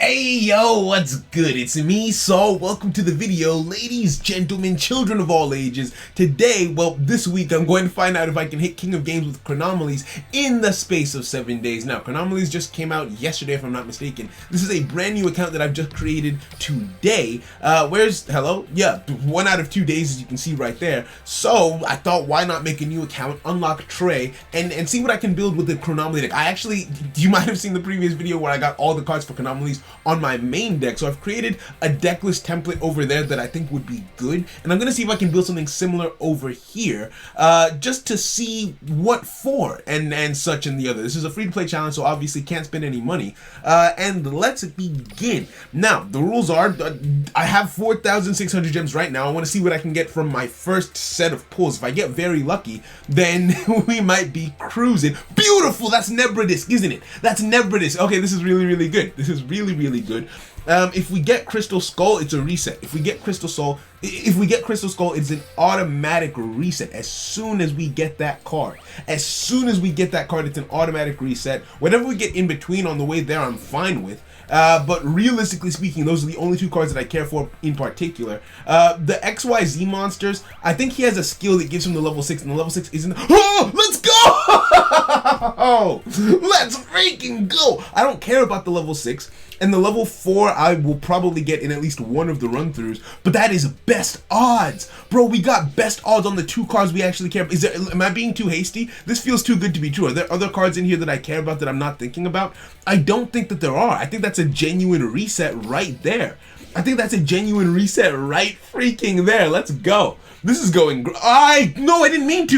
Hey yo, what's good? It's me, Saul. Welcome to the video, ladies, gentlemen, children of all ages. Today, well, this week, I'm going to find out if I can hit King of Games with Chronomaly's in the space of 7 days. Now, Chronomaly's just came out yesterday, if I'm not mistaken. This is a brand new account that I've just created today. Hello? Yeah, 1 out of 2 days, as you can see right there. So, I thought, why not make a new account, unlock Trey, and see what I can build with the Chronomaly deck. You might have seen the previous video where I got all the cards for Chronomaly's on my main deck, so I've created a decklist template over there that I think would be good, and I'm gonna see if I can build something similar over here, just to see what for and such and the other. This is a free-to-play challenge, so obviously can't spend any money, and let's begin. Now, the rules are, I have 4,600 gems right now. I want to see what I can get from my first set of pulls. If I get very lucky, then we might be cruising. Beautiful! That's Nebradisk, isn't it? That's Nebradisk. Okay, this is really good. This is really good. If we get Crystal Skull, it's a reset. If we get Crystal Skull, it's an automatic reset. As soon as we get that card, it's an automatic reset. Whatever we get in between on the way there, I'm fine with. But realistically speaking, those are the only 2 cards that I care for in particular. The XYZ monsters, I think he has a skill that gives him the level 6, and the level 6 isn't. Oh, let's go! Let's freaking go! I don't care about the level 6. And the level 4 I will probably get in at least one of the run-throughs, but that is best odds. Bro, we got best odds on the 2 cards we actually care about. Am I being too hasty? This feels too good to be true. Are there other cards in here that I care about that I'm not thinking about? I don't think that there are. I think that's a genuine reset right there. I think that's a genuine reset right freaking there. Let's go. This is going. No, I didn't mean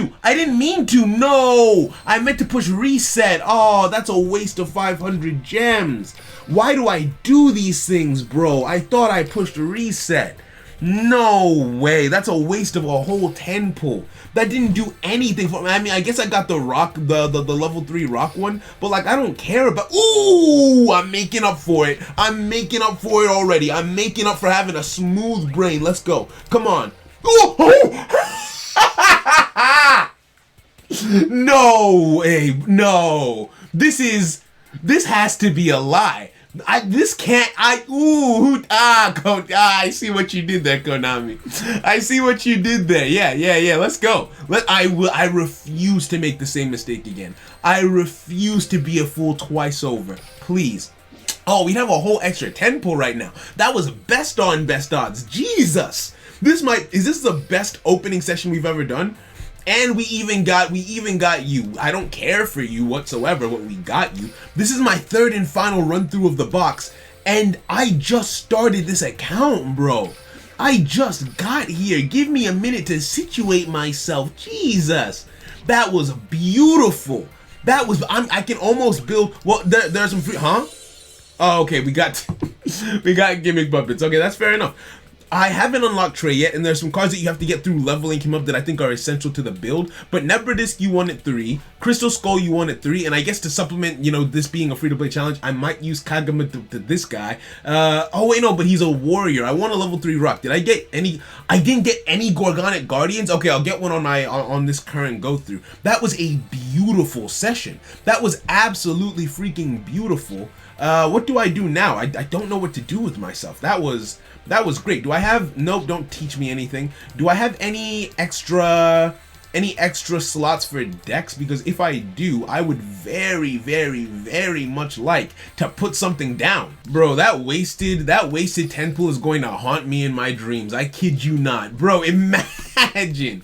to. No, I meant to push reset. Oh, that's a waste of 500 gems. Why do I do these things, bro? I thought I pushed reset. No way. That's a waste of a whole 10 pull. That didn't do anything for me. I mean, I guess I got the rock, the level 3 rock one, but like, I don't care about. Ooh, I'm making up for it. I'm making up for it already. I'm making up for having a smooth brain. Let's go. Come on. No way. No. This has to be a lie. I see what you did there, Konami. I see what you did there. Yeah. Let's go. I refuse to make the same mistake again. I refuse to be a fool twice over. Please. Oh, we have a whole extra 10 pull right now. That was best on best odds. Jesus. Is this the best opening session we've ever done? And we even got you. I don't care for you whatsoever, but we got you. This is my 3rd and final run through of the box, and I just started this account, bro. I just got here. Give me a minute to situate myself. Jesus. That was beautiful. I can almost build, well, there's some free, huh? Oh, okay, we got gimmick puppets. Okay, that's fair enough. I haven't unlocked Trey yet, and there's some cards that you have to get through leveling him up that I think are essential to the build. But Nebradisk you won at 3, Crystal Skull you won at 3, and I guess to supplement, this being a free-to-play challenge, I might use Kagama to this guy. Oh wait, no, but he's a warrior. I want a level 3 rock. Did I get any? I didn't get any Gorgonic Guardians. Okay, I'll get one on this current go-through. That was a beautiful session. That was absolutely freaking beautiful. What do I do now? I don't know what to do with myself. That was great. Do I have, nope, don't teach me anything. Do I have any extra slots for decks? Because if I do, I would very much like to put something down. Bro, that wasted 10 pull is going to haunt me in my dreams. I kid you not. Bro, imagine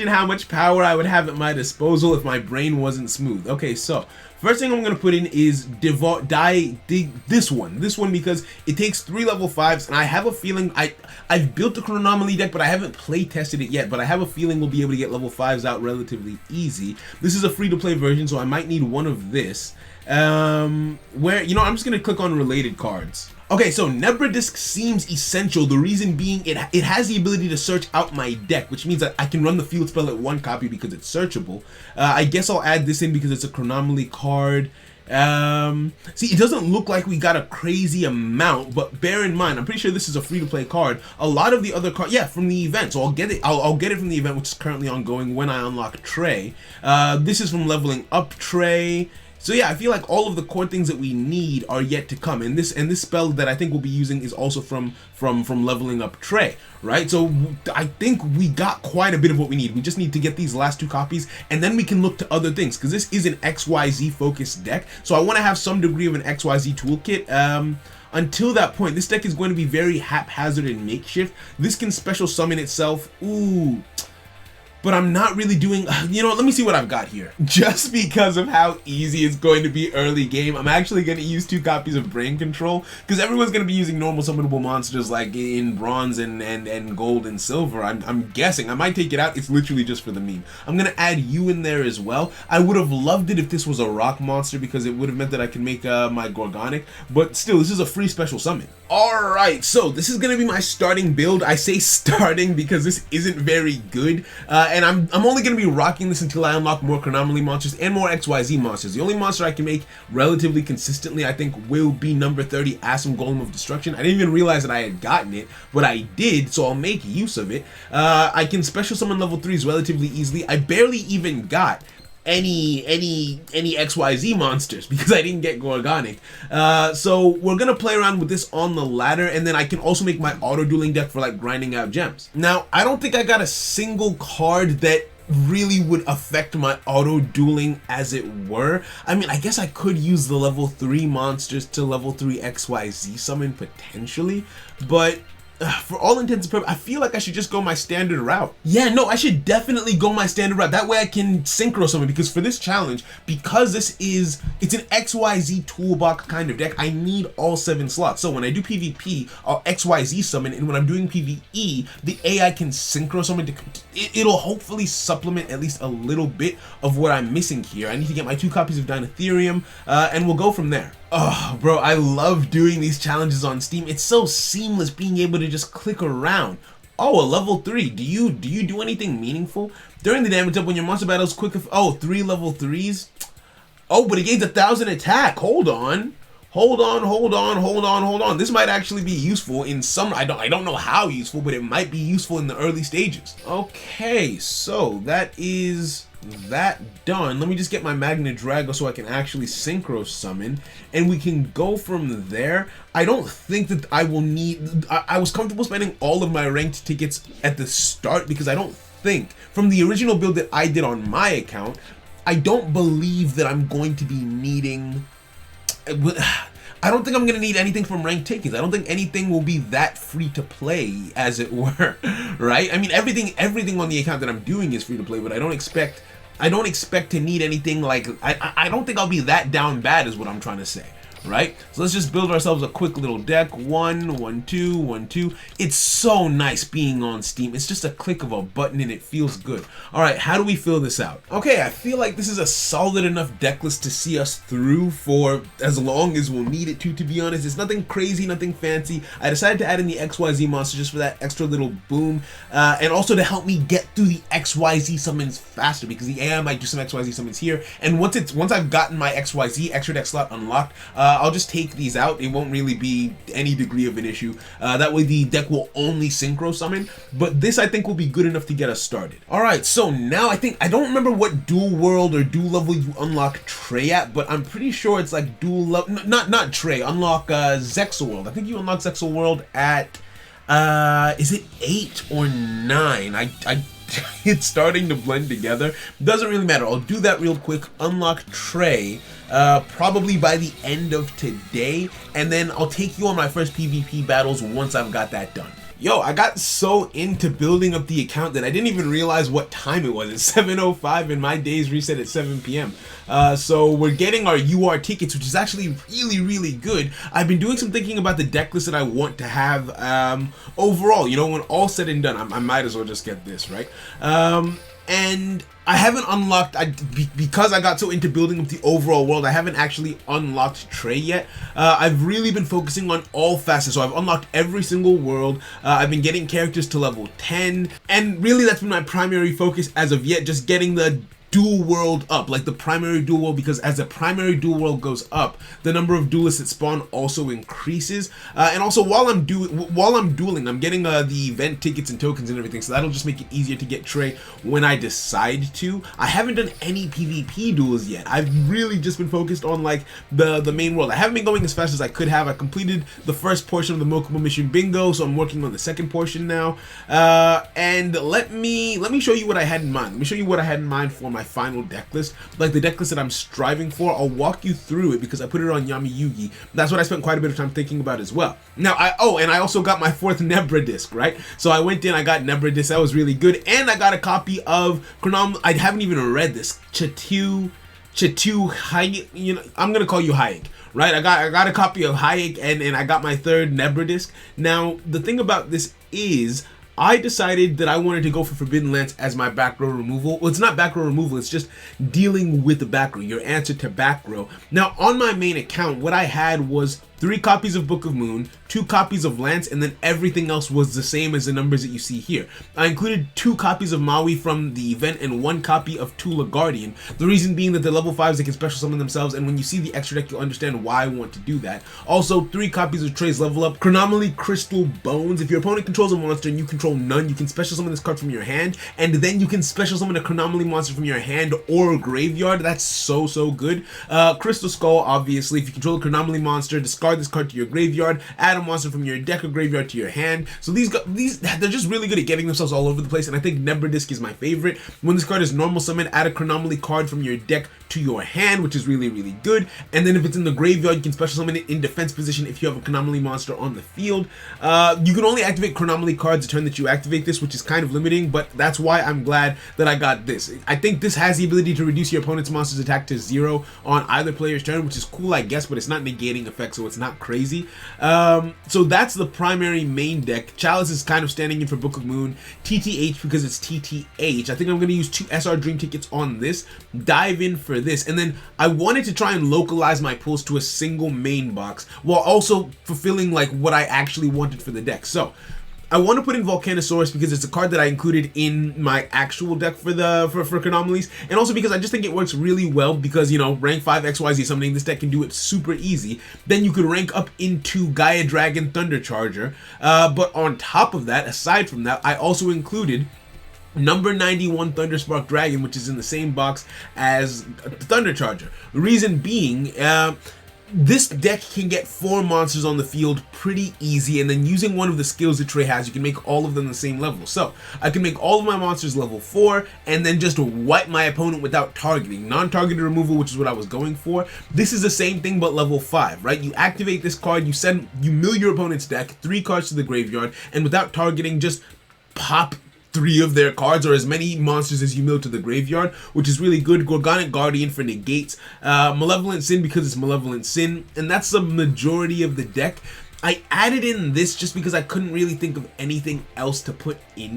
how much power I would have at my disposal if my brain wasn't smooth. Okay, so first thing I'm going to put in is this one because it takes 3 level 5s, and I have a feeling I've built the Chronomaly deck, but I haven't play tested it yet, but I have a feeling we'll be able to get level 5s out relatively easy. This is a free-to-play version, so I might need one of this, I'm just going to click on related cards. Okay, so Nebradisk seems essential. The reason being it has the ability to search out my deck, which means that I can run the field spell at 1 copy because it's searchable. I guess I'll add this in because it's a Chronomaly card. See, it doesn't look like we got a crazy amount, but bear in mind, I'm pretty sure this is a free-to-play card. A lot of the other cards, yeah, from the event, so I'll get it from the event, which is currently ongoing when I unlock Trey. This is from leveling up Trey. So yeah, I feel like all of the core things that we need are yet to come, and this spell that I think we'll be using is also from leveling up Trey, right? So I think we got quite a bit of what we need. We just need to get these last 2 copies, and then we can look to other things, because this is an XYZ focused deck, so I want to have some degree of an XYZ toolkit. Until that point, this deck is going to be very haphazard and makeshift. This can special summon itself. Ooh. But I'm not really doing, you know, let me see what I've got here. Just because of how easy it's going to be early game, I'm actually going to use 2 copies of Brain Control, because everyone's going to be using normal summonable monsters like in bronze and gold and silver. I'm guessing. I might take it out. It's literally just for the meme. I'm going to add you in there as well. I would have loved it if this was a rock monster, because it would have meant that I could make my Gorgonic, but still, this is a free special summon. Alright, so this is going to be my starting build. I say starting because this isn't very good, and I'm only going to be rocking this until I unlock more Chronomaly monsters and more XYZ monsters. The only monster I can make relatively consistently, I think, will be number 30, Awesome Golem of Destruction. I didn't even realize that I had gotten it, but I did, so I'll make use of it. I can special summon level 3s relatively easily. I barely even got any XYZ monsters because I didn't get Gorgonic. So we're gonna play around with this on the ladder, and then I can also make my auto dueling deck for like grinding out gems. Now, I don't think I got a single card that really would affect my auto dueling, as it were. I mean, I guess I could use the level 3 monsters to level 3 XYZ summon potentially, but for all intents and purposes, I feel like I should just go my standard route. Yeah, no, I should definitely go my standard route. That way I can synchro summon, because for this challenge, because it's an XYZ toolbox kind of deck, I need all 7 slots. So when I do PvP, I'll XYZ summon, and when I'm doing PvE, the AI can synchro summon. It'll hopefully supplement at least a little bit of what I'm missing here. I need to get my 2 copies of Dinotherium, and we'll go from there. Oh, bro, I love doing these challenges on Steam. It's so seamless being able to just click around. Oh, a level 3. Do you do anything meaningful? During the damage up when your monster battles quick. Oh, 3 level 3s. Oh, but it gains 1,000 attack. Hold on. Hold on. This might actually be useful in some, I don't know how useful, but it might be useful in the early stages. Okay, so that is that done. Let me just get my Magna Drago so I can actually synchro summon, and we can go from there. I don't think that I will need, I was comfortable spending all of my ranked tickets at the start, because I don't think, from the original build that I did on my account, I don't believe that I'm going to be needing, I don't think I'm going to need anything from ranked tickets. I don't think anything will be that free to play, as it were, right? I mean, everything on the account that I'm doing is free to play, but I don't expect to need anything like, I don't think I'll be that down bad, is what I'm trying to say. Right? So let's just build ourselves a quick little deck. 1, 1, 2, 1, 2. It's so nice being on Steam. It's just a click of a button and it feels good. Alright, how do we fill this out? Okay, I feel like this is a solid enough deck list to see us through for as long as we'll need it to be honest. It's nothing crazy, nothing fancy. I decided to add in the XYZ monster just for that extra little boom, and also to help me get through the XYZ summons faster, because the AI might do some XYZ summons here, and once I've gotten my XYZ extra deck slot unlocked, I'll just take these out. It won't really be any degree of an issue. That way the deck will only synchro summon, but this I think will be good enough to get us started. Alright, so now I don't remember what dual world or dual level you unlock Trey at, but I'm pretty sure it's like dual level, not Trey, unlock Zexal World. I think you unlock Zexal World at, is it 8 or 9? It's starting to blend together. Doesn't really matter. I'll do that real quick. Unlock Trey probably by the end of today, and then I'll take you on my first PvP battles once I've got that done. Yo, I got so into building up the account that I didn't even realize what time it was. It's 7:05 and my days reset at 7 p.m. So we're getting our UR tickets, which is actually really good. I've been doing some thinking about the deck list that I want to have overall. You know, when all said and done, I might as well just get this, right? And I haven't unlocked, because I got so into building up the overall world, I haven't actually unlocked Trey yet. I've really been focusing on all facets, so I've unlocked every single world. I've been getting characters to level 10, and really that's been my primary focus as of yet, just getting the dual world up, like the primary dual world, because as the primary dual world goes up, the number of duelists that spawn also increases. And also while I'm dueling, I'm getting the event tickets and tokens and everything, so that'll just make it easier to get Trey when I decide to. I haven't done any PvP duels yet. I've really just been focused on like the main world. I haven't been going as fast as I could have. I completed the first portion of the Mokuba mission bingo, so I'm working on the second portion now. And let me show you what I had in mind. Let me show you what I had in mind for my final deck list, like the deck list that I'm striving for. I'll walk you through it because I put it on Yami Yugi. That's what I spent quite a bit of time thinking about as well. Now, and I also got my 4th Nebra disc, right? So I went in, I got Nebra disc, that was really good, and I got a copy of Chronomaly. I haven't even read this. Chatu Hayek, you know, I'm gonna call you Hayek, right? I got a copy of Hayek, and I got my 3rd Nebra disc. Now, the thing about this is, I decided that I wanted to go for Forbidden Lance as my back row removal. Well, it's not back row removal, it's just dealing with the back row, your answer to back row. Now, on my main account, what I had was 3 copies of Book of Moon, 2 copies of Lance, and then everything else was the same as the numbers that you see here. I included 2 copies of Maui from the event and 1 copy of Tula Guardian. The reason being that they're level 5s, they can special summon themselves, and when you see the extra deck, you'll understand why I want to do that. Also, 3 copies of Trey's level up, Chronomaly Crystal Bones. If your opponent controls a monster and you control none, you can special summon this card from your hand, and then you can special summon a Chronomaly monster from your hand or graveyard. That's so good. Crystal Skull, obviously, if you control a Chronomaly monster, discard this card to your graveyard, add a monster from your deck or graveyard to your hand. So these they're just really good at getting themselves all over the place, and I think Nebra Disc is my favorite. When this card is normal summon, add a Chronomaly card from your deck to your hand, which is really good. And then if it's in the graveyard, you can special summon it in defense position if you have a Chronomaly monster on the field. You can only activate Chronomaly cards the turn that you activate this, which is kind of limiting, but that's why I'm glad that I got this. I think this has the ability to reduce your opponent's monster's attack to 0 on either player's turn, which is cool, I guess, but it's not negating effect, so it's not crazy. So that's the primary main deck. Chalice is kind of standing in for Book of Moon. TTH because it's TTH. I think I'm going to use 2 SR Dream tickets on this, dive in for this, and then I wanted to try and localize my pulls to a single main box while also fulfilling like what I actually wanted for the deck. So I want to put in Volcanosaurus because it's a card that I included in my actual deck for Chronomalies, and also because I just think it works really well because, you know, rank 5 XYZ summoning this deck can do it super easy. Then you could rank up into Gaia Dragon Thunder Charger, but on top of that, aside from that, I also included number 91 Thunderspark Dragon, which is in the same box as Thunder Charger. The reason being, this deck can get 4 monsters on the field pretty easy, and then using one of the skills that Trey has, you can make all of them the same level. So I can make all of my monsters level 4 and then just wipe my opponent without targeting. Non-targeted removal, which is what I was going for. This is the same thing but level 5, right? You activate this card, you mill your opponent's deck, 3 cards to the graveyard, and without targeting, just pop 3 of their cards or as many monsters as you mill to the graveyard, which is really good. Gorgonic Guardian for negates, Malevolent Sin because it's Malevolent Sin, and that's the majority of the deck. I added in this just because I couldn't really think of anything else to put in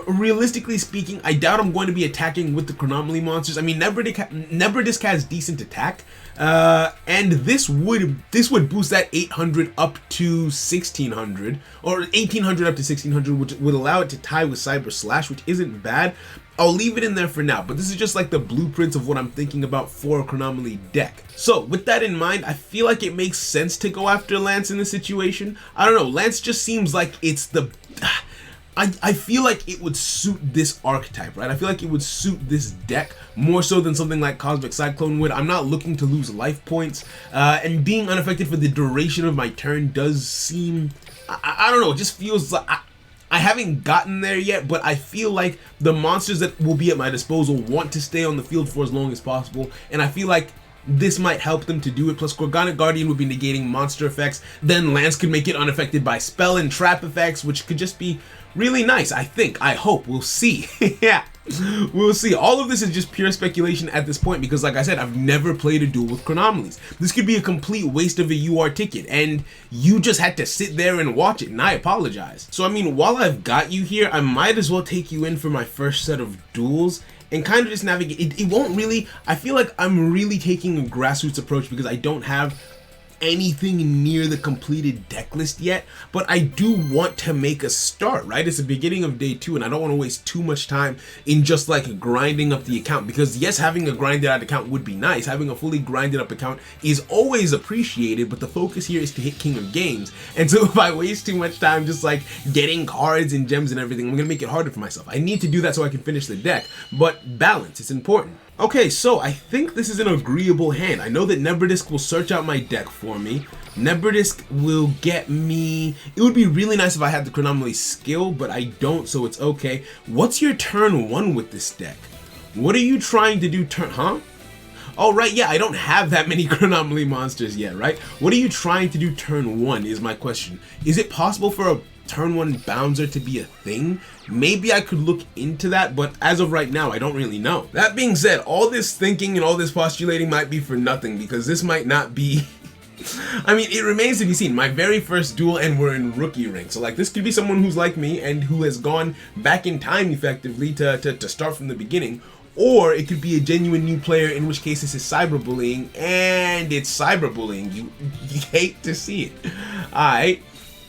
realistically speaking, I doubt I'm going to be attacking with the Chronomaly monsters. I mean, Nebra Disc has decent attack, and this would boost that 800 up to 1600, or 1800 up to 1600, which would allow it to tie with Cyber Slash, which isn't bad. I'll leave it in there for now, but this is just like the blueprints of what I'm thinking about for a Chronomaly deck. So with that in mind, I feel like it makes sense to go after Lance in this situation. I don't know, Lance just seems like it's the... I feel like it would suit this archetype, right? I feel like it would suit this deck more so than something like Cosmic Cyclone would. I'm not looking to lose life points, and being unaffected for the duration of my turn does seem... I don't know, it just feels like... I haven't gotten there yet, but I feel like the monsters that will be at my disposal want to stay on the field for as long as possible, and I feel like this might help them to do it. Plus, Gorgonic Guardian would be negating monster effects. Then Lance could make it unaffected by spell and trap effects, which could just be really nice, I think. I hope. We'll see. Yeah, we'll see. All of this is just pure speculation at this point because, like I said, I've never played a duel with Chronomalies. This could be a complete waste of a UR ticket, and you just had to sit there and watch it, and I apologize. So, I mean, while I've got you here, I might as well take you in for my first set of duels and kind of just navigate. It won't really... I feel like I'm really taking a grassroots approach because I don't have anything near the completed deck list yet, but I do want to make a start, right? It's the beginning of day 2 and I don't want to waste too much time in just like grinding up the account, because yes, having a grinded out account would be nice. Having a fully grinded up account is always appreciated, but the focus here is to hit King of Games. And so if I waste too much time just like getting cards and gems and everything, I'm gonna make it harder for myself. I need to do that so I can finish the deck, but balance, it's important. Okay, so I think this is an agreeable hand. I know that Nebrdisk will search out my deck for me. Nebrdisk will get me... It would be really nice if I had the Chronomaly skill, but I don't, so it's okay. What's your turn 1 with this deck? What are you trying to do huh? Oh, right, yeah, I don't have that many Chronomaly monsters yet, right? What are you trying to do turn 1 is my question. Is it possible for a turn 1 bouncer to be a thing? Maybe I could look into that, but as of right now, I don't really know. That being said, all this thinking and all this postulating might be for nothing, because this might not be... I mean, it remains to be seen. My very first duel, and we're in rookie rank. So like, this could be someone who's like me and who has gone back in time effectively to start from the beginning. Or it could be a genuine new player, in which case this is cyberbullying, and it's cyberbullying. You hate to see it. Alright,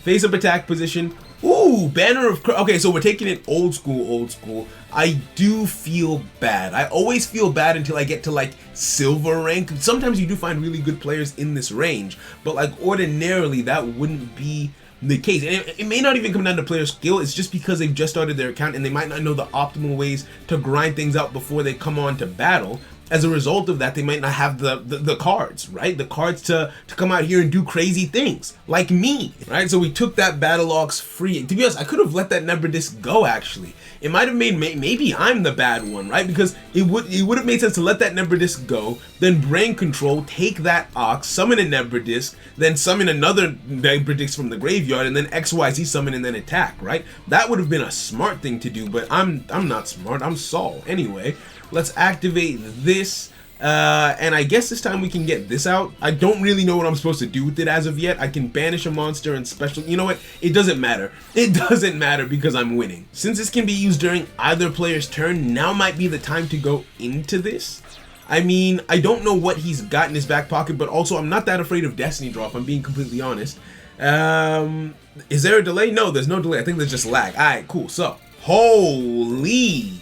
face up attack position. Ooh, Banner of... Okay, so we're taking it old school, old school. I do feel bad. I always feel bad until I get to like silver rank. Sometimes you do find really good players in this range, but like ordinarily that wouldn't be the case. And it may not even come down to player skill. It's just because they've just started their account and they might not know the optimal ways to grind things out before they come on to battle. As a result of that, they might not have the cards, right? The cards to come out here and do crazy things, like me, right? So we took that Battle Ox free. To be honest, I could have let that Nebrdisk go, actually. It might have made, maybe I'm the bad one, right? Because it would have made sense to let that Nebrdisk go, then Brain Control, take that Ox, summon a Nebrdisk, then summon another Nebrdisk from the graveyard, and then XYZ summon and then attack, right? That would have been a smart thing to do, but I'm not smart, I'm Saul. Anyway, let's activate this, and I guess this time we can get this out. I don't really know what I'm supposed to do with it as of yet. I can banish a monster and special... You know what? It doesn't matter. It doesn't matter because I'm winning. Since this can be used during either player's turn, now might be the time to go into this. I mean, I don't know what he's got in his back pocket, but also I'm not that afraid of Destiny Draw, if I'm being completely honest. Is there a delay? No, there's no delay. I think there's just lag. Alright, cool. So, holy...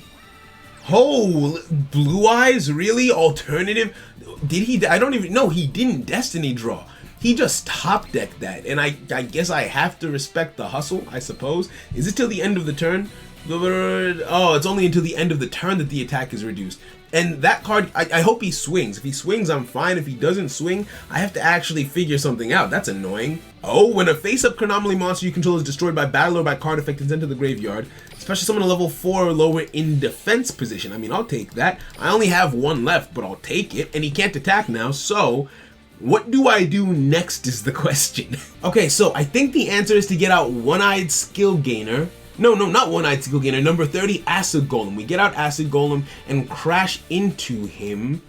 Oh, Blue Eyes, really? Alternative? Did he? I don't even know. He didn't Destiny Draw. He just top decked that, and I guess I have to respect the hustle, I suppose. Is it till the end of the turn? Oh, it's only until the end of the turn that the attack is reduced. And that card, I hope he swings. If he swings, I'm fine. If he doesn't swing, I have to actually figure something out. That's annoying. Oh, when a face-up Chronomaly monster you control is destroyed by battle or by card effect and sent to the graveyard, especially someone a level 4 or lower in defense position. I mean, I'll take that. I only have one left, but I'll take it. And he can't attack now, so... what do I do next is the question. Okay, so I think the answer is to get out One-Eyed Skill Gainer. No, not One-Eyed Skill Gainer. Number 30, Acid Golem. We get out Acid Golem and crash into him.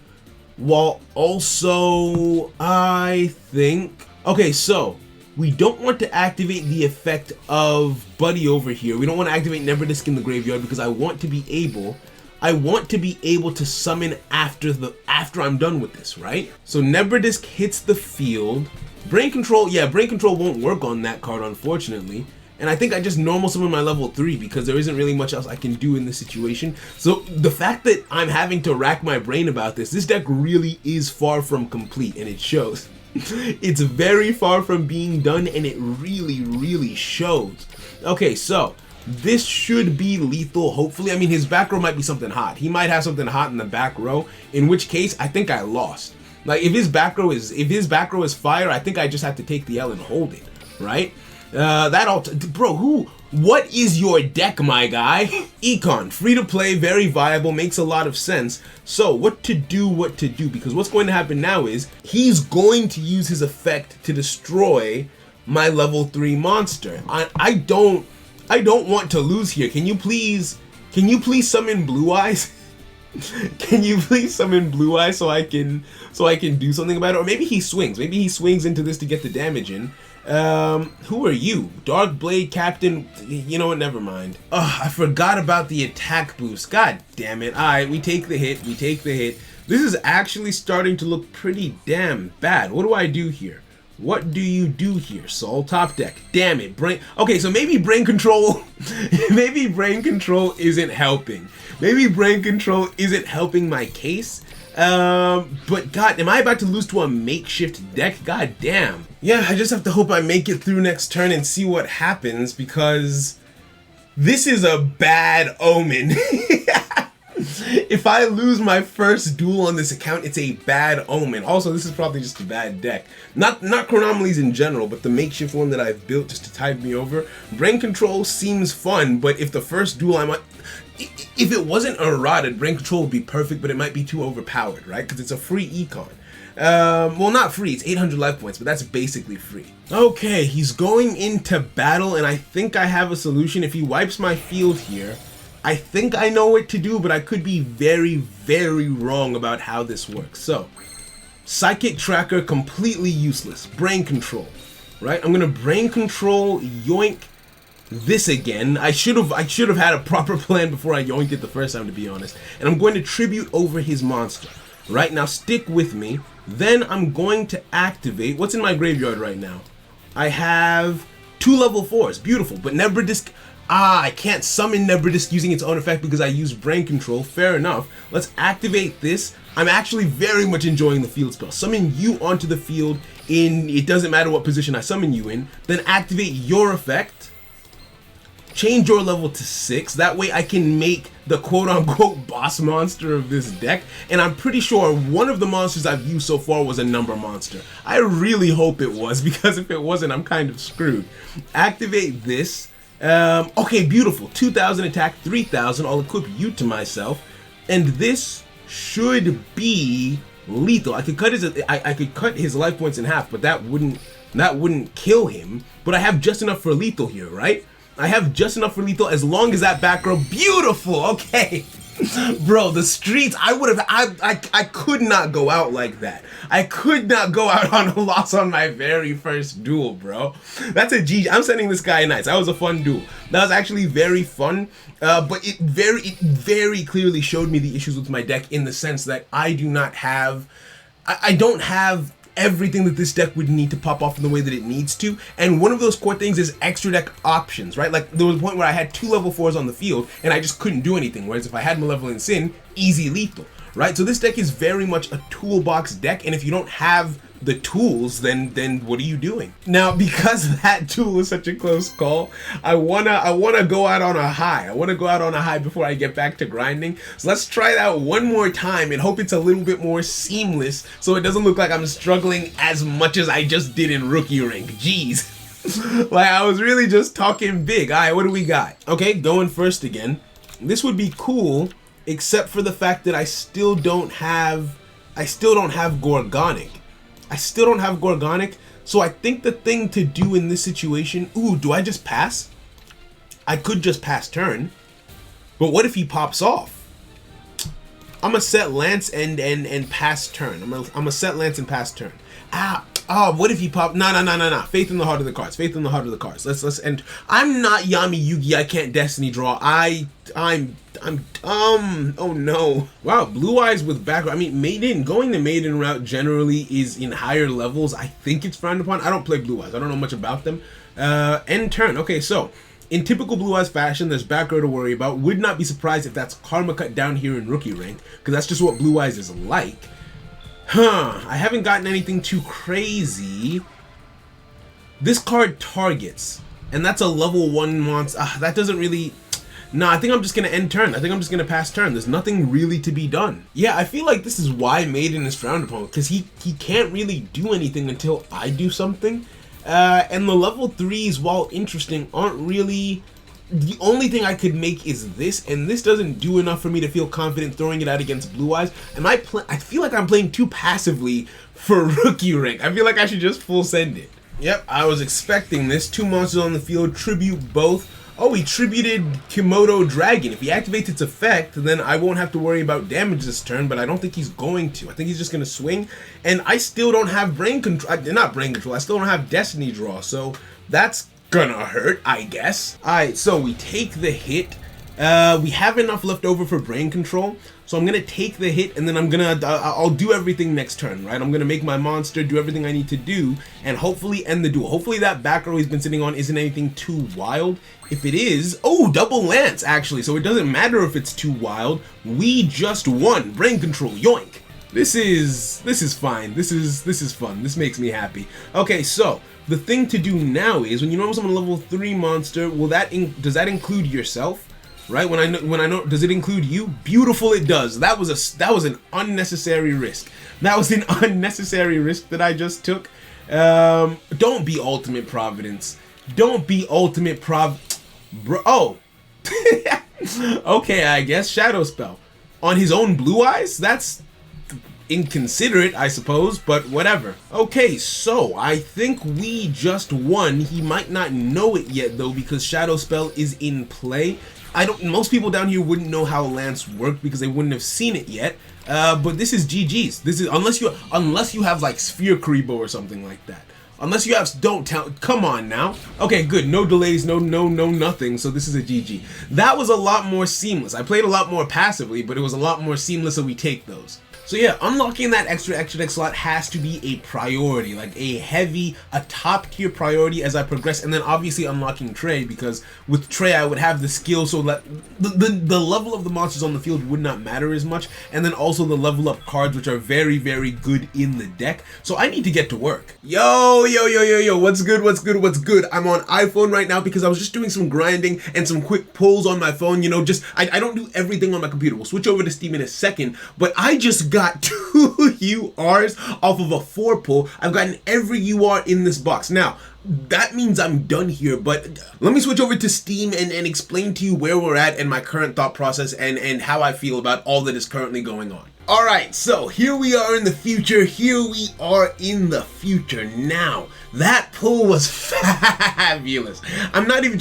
While also, I think... okay, so we don't want to activate the effect of Buddy over here. We don't want to activate Nebrdisk in the graveyard because I want to be able to summon after I'm done with this, right? So Nebrdisk hits the field. Brain Control, yeah, Brain Control won't work on that card, unfortunately. And I think I just normal summon my level 3 because there isn't really much else I can do in this situation. So the fact that I'm having to rack my brain about this deck really is far from complete, and it shows. It's very far from being done, and it really shows. Okay, so this should be lethal, hopefully. I mean, his back row might be something hot. He might have something hot in the back row, in which case I think I lost. Like, if his back row is fire, I think I just have to take the L and hold it, right? Bro, what is your deck, my guy? Econ, free to play, very viable, makes a lot of sense. So what to do, because what's going to happen now is he's going to use his effect to destroy my level 3 monster. I don't want to lose here. Can you please summon Blue Eyes? Can you please summon Blue Eyes so I can do something about it? Or maybe he swings. Maybe he swings into this to get the damage in. Who are you? Dark Blade Captain? You know what? Never mind. Ugh, I forgot about the attack boost. God damn it. Alright, we take the hit. This is actually starting to look pretty damn bad. What do I do here? What do you do here, Soul? Top deck. Damn it, brain. Okay, so maybe brain control. Maybe brain control isn't helping. Maybe brain control isn't helping my case. But God, am I about to lose to a makeshift deck? God damn. Yeah, I just have to hope I make it through next turn and see what happens, because this is a bad omen. If I lose my first duel on this account, it's a bad omen. Also, this is probably just a bad deck. Not Chronomalys in general, but the makeshift one that I've built just to tide me over. Brain control seems fun, but if the first duel if it wasn't eroded, brain control would be perfect, but it might be too overpowered, right? Because it's a free econ. Well, not free, it's 800 life points, but that's basically free. Okay, he's going into battle, and I think I have a solution. If he wipes my field here, I think I know what to do, but I could be very, very wrong about how this works. So, Psychic Tracker, completely useless. Brain control, right? I'm gonna brain control, yoink this again. I should have had a proper plan before I yoinked it the first time, to be honest. And I'm going to tribute over his monster. Right now, stick with me. Then I'm going to activate. What's in my graveyard right now? I have 2 level 4s. Beautiful, but Nebradisk. I can't summon Nebradisk using its own effect because I use brain control. Fair enough. Let's activate this. I'm actually very much enjoying the field spell. Summon you onto the field in, it doesn't matter what position I summon you in. Then activate your effect. Change your level to 6. That way I can make the quote-unquote boss monster of this deck. And I'm pretty sure one of the monsters I've used so far was a number monster. I really hope it was, because if it wasn't, I'm kind of screwed. Activate this. Okay, beautiful. 2,000 attack, 3,000. I'll equip you to myself. And this should be lethal. I could cut his life points in half, but that wouldn't kill him. But I have just enough for lethal here, right? I have just enough for lethal as long as that back row. Beautiful. Okay. Bro, the streets, I could not go out like that. I could not go out on a loss on my very first duel, bro. That's a GG. I'm sending this guy nice. That was a fun duel. That was actually very fun. But it very clearly showed me the issues with my deck, in the sense that I don't have everything that this deck would need to pop off in the way that it needs to. And one of those core things is extra deck options, right? Like, there was a point where I had 2 level 4s on the field and I just couldn't do anything, whereas if I had Malevolent Sin, easy lethal, right? So this deck is very much a toolbox deck, and if you don't have the tools, then what are you doing? Now, because that tool is such a close call, I wanna go out on a high. I wanna go out on a high before I get back to grinding. So let's try that one more time and hope it's a little bit more seamless, so it doesn't look like I'm struggling as much as I just did in rookie rank. Jeez. Like, I was really just talking big. All right, what do we got? Okay, going first again. This would be cool, except for the fact that I still don't have Gorgonic. So I think the thing to do in this situation, ooh, do I just pass? I could just pass turn, but what if he pops off? I'm gonna set Lance and pass turn. I'm gonna set Lance and pass turn. What if he pop? Nah. Faith in the heart of the cards. Faith in the heart of the cards. Let's end. I'm not Yami Yugi. I can't Destiny draw. I'm dumb. Oh no. Wow, Blue Eyes with background. I mean, Maiden, going the Maiden route generally is in higher levels. I think it's frowned upon. I don't play Blue Eyes. I don't know much about them. End turn. Okay, so in typical Blue Eyes fashion, there's back row to worry about. Would not be surprised if that's Karma Cut down here in rookie rank, because that's just what Blue Eyes is like. I haven't gotten anything too crazy. This card targets, and that's a level 1 monster. That doesn't really... Nah, I think I'm just gonna end turn. I think I'm just gonna pass turn. There's nothing really to be done. Yeah, I feel like this is why Maiden is frowned upon, because he can't really do anything until I do something. And the level 3s, while interesting, aren't really... The only thing I could make is this, and this doesn't do enough for me to feel confident throwing it out against Blue Eyes. I feel like I'm playing too passively for rookie rank. I feel like I should just full send it. Yep, I was expecting this. 2 monsters on the field, tribute both. Oh, he tributed Komodo Dragon. If he activates its effect, then I won't have to worry about damage this turn, but I don't think he's going to. I think he's just going to swing, and I still don't have brain control. Not brain control, I still don't have Destiny Draw, so that's gonna hurt, I guess. Alright, so we take the hit. We have enough left over for brain control, so I'm gonna take the hit, and then I'll do everything next turn, right? I'm gonna make my monster do everything I need to do, and hopefully end the duel. Hopefully that back row he's been sitting on isn't anything too wild. If it is, oh, double lance actually, so it doesn't matter if it's too wild. We just won. Brain control, yoink. This is fine. This is fun. This makes me happy. Okay, so the thing to do now is when you know I'm a level 3 monster, does that include yourself? Right, when I know, does it include you? Beautiful, it does. That was an unnecessary risk. That was an unnecessary risk that I just took. Don't be ultimate providence. Don't be ultimate bro. Oh, okay. I guess shadow spell on his own blue eyes. That's inconsiderate, I suppose, but whatever. Okay, so I think we just won. He might not know it yet though, because shadow spell is in play. Most people down here wouldn't know how Lance worked because they wouldn't have seen it yet. But this is GG's. This is unless you have like Sphere Karibo or something like that. Unless you have, don't tell, come on now. Okay, good, no delays, no nothing, so this is a GG. That was a lot more seamless. I played a lot more passively, but it was a lot more seamless, so we take those. So yeah, unlocking that extra deck slot has to be a priority, like a top tier priority as I progress, and then obviously unlocking Trey, because with Trey I would have the skill so that the level of the monsters on the field would not matter as much, and then also the level up cards, which are very, very good in the deck. So I need to get to work. Yo, what's good? I'm on iPhone right now because I was just doing some grinding and some quick pulls on my phone, you know, I don't do everything on my computer. We'll switch over to Steam in a second, but I just got 2 URs off of a 4 pull. I've gotten every UR in this box. Now, that means I'm done here, but let me switch over to Steam and explain to you where we're at and my current thought process and how I feel about all that is currently going on. Alright, so here we are in the future. Now, that pull was fabulous. I'm not even,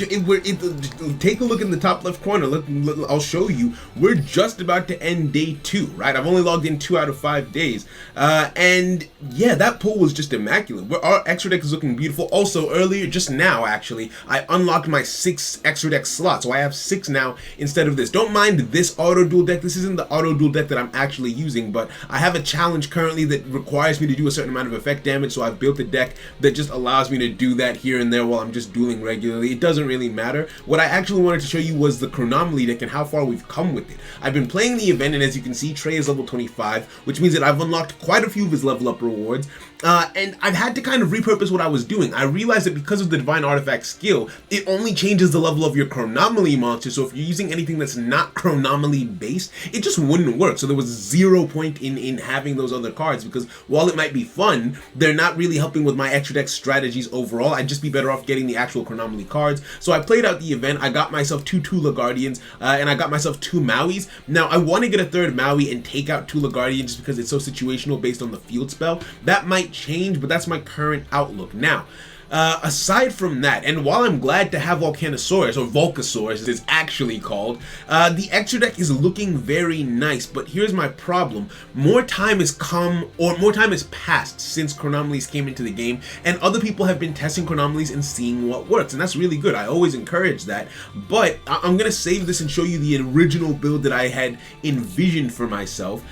take a look in the top left corner. Look, I'll show you. We're just about to end day 2, right? I've only logged in 2 out of 5 days. And yeah, that pull was just immaculate. Our extra deck is looking beautiful. Also, earlier, just now actually, I unlocked my 6 extra deck slots. So I have 6 now instead of this. Don't mind this auto duel deck. This isn't the auto duel deck that I'm actually using, but I have a challenge currently that requires me to do a certain amount of effect damage, so I've built a deck that just allows me to do that here and there while I'm just dueling regularly. It doesn't really matter. What I actually wanted to show you was the Chronomaly deck and how far we've come with it. I've been playing the event, and as you can see, Trey is level 25, which means that I've unlocked quite a few of his level up rewards, and I've had to kind of repurpose what I was doing. I realized that because of the Divine Artifact skill, it only changes the level of your Chronomaly monster, so if you're using anything that's not Chronomaly based, it just wouldn't work. So there was 0 point in having those other cards, because while it might be fun, they're not really helping with my extra deck strategies overall. I'd just be better off getting the actual Chronomaly cards. So I played out the event. I got myself 2 Tula Guardians, and I got myself 2 Mauis. Now I want to get a 3rd Maui and take out Tula Guardian just because it's so situational based on the field spell. That might change, but that's my current outlook. Now, aside from that, and while I'm glad to have Volcanosaurus, or Volcasaurus as it's actually called, the extra deck is looking very nice, but here's my problem. More time has passed since Chronomalys came into the game, and other people have been testing Chronomalys and seeing what works, and that's really good. I always encourage that, but I'm gonna save this and show you the original build that I had envisioned for myself.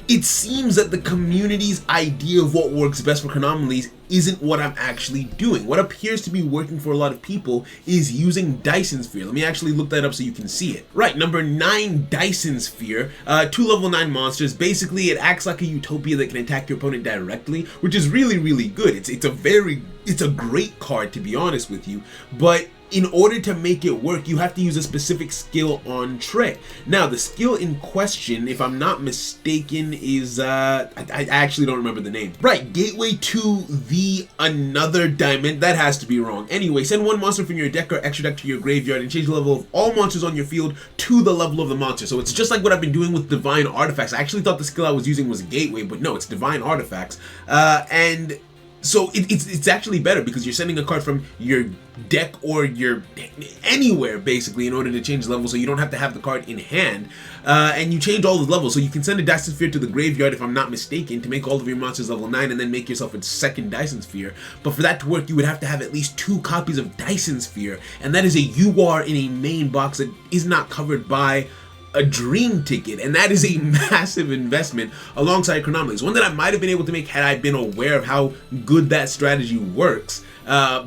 It seems that the community's idea of what works best for Chronomalys isn't what I'm actually doing. What appears to be working for a lot of people is using Dyson Sphere. Let me actually look that up so you can see it. Right, number 9, Dyson Sphere. 2 level 9 monsters. Basically, it acts like a Utopia that can attack your opponent directly, which is really, really good. It's a great card, to be honest with you, but in order to make it work, you have to use a specific skill on Trey. Now, the skill in question, if I'm not mistaken, is, I actually don't remember the name. Right, Gateway to the Another Diamond. That has to be wrong. Anyway, send 1 monster from your deck or extra deck to your graveyard and change the level of all monsters on your field to the level of the monster. So it's just like what I've been doing with Divine Artifacts. I actually thought the skill I was using was Gateway, but no, it's Divine Artifacts. And So it's actually better because you're sending a card from your deck or your anywhere basically in order to change level, so you don't have to have the card in hand, and you change all the levels. So you can send a Dyson Sphere to the graveyard, if I'm not mistaken, to make all of your monsters level 9 and then make yourself a second Dyson Sphere. But for that to work, you would have to have at least 2 copies of Dyson Sphere, and that is a UR in a main box that is not covered by a dream ticket, and that is a massive investment alongside Chronomaly. It's one that I might have been able to make had I been aware of how good that strategy works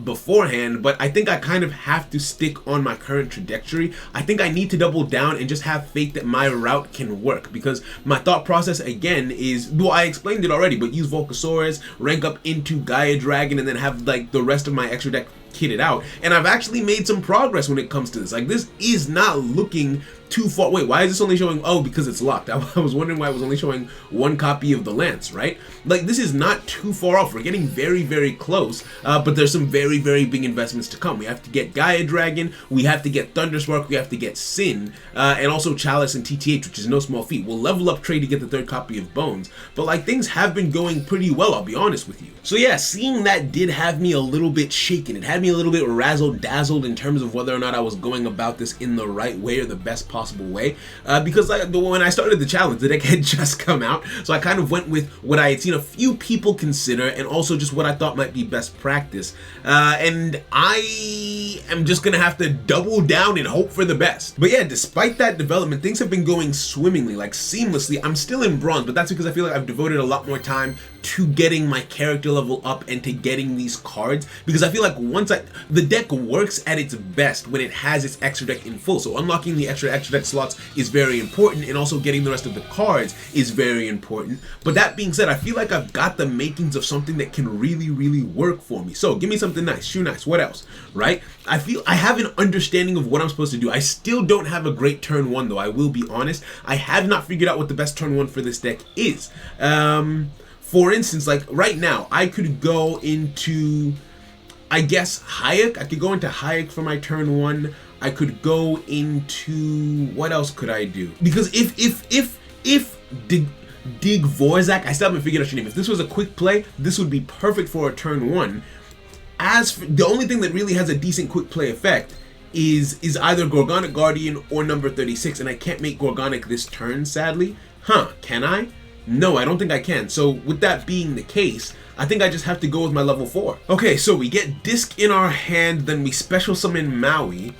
beforehand, but I think I kind of have to stick on my current trajectory. I think I need to double down and just have faith that my route can work, because my thought process again is, well, I explained it already, but use Volcasaurus, rank up into Gaia Dragon, and then have like the rest of my extra deck kitted out. And I've actually made some progress when it comes to this. Like, this is not looking too far. Wait, why is this only showing? Oh, because it's locked. I was wondering why it was only showing 1 copy of the Lance, right? Like, this is not too far off. We're getting very, very close, but there's some very, very big investments to come. We have to get Gaia Dragon, we have to get Thunderspark, we have to get Sin, and also Chalice and TTH, which is no small feat. We'll level up Trey to get the 3rd copy of Bones, but like, things have been going pretty well, I'll be honest with you. So yeah, seeing that did have me a little bit shaken. It had me a little bit razzle-dazzled in terms of whether or not I was going about this in the right way or the best possible way, because when I started the challenge, the deck had just come out, so I kind of went with what I had seen a few people consider and also just what I thought might be best practice, and I am just gonna have to double down and hope for the best. But yeah, despite that development, things have been going swimmingly, like seamlessly. I'm still in bronze, but that's because I feel like I've devoted a lot more time to getting my character level up and to getting these cards, because I feel like the deck works at its best when it has its extra deck in full. So unlocking the extra deck slots is very important, and also getting the rest of the cards is very important. But that being said, I feel like I've got the makings of something that can really, really work for me. So give me something nice, shoe nice, what else, right? I feel I have an understanding of what I'm supposed to do. I still don't have a great turn 1 though, I will be honest. I have not figured out what the best turn 1 for this deck is. For instance, like right now, I could go into, I guess, Hayek. I could go into Hayek for my turn 1. I could go into, what else could I do? Because if Dig Vorzak, I still haven't figured out your name. If this was a quick play, this would be perfect for a turn 1. As for, the only thing that really has a decent quick play effect is either Gorgonic Guardian or number 36, and I can't make Gorgonic this turn, sadly. Huh, can I? No, I don't think I can. So with that being the case, I think I just have to go with my level 4. Okay, so we get Disc in our hand, then we special summon Maui.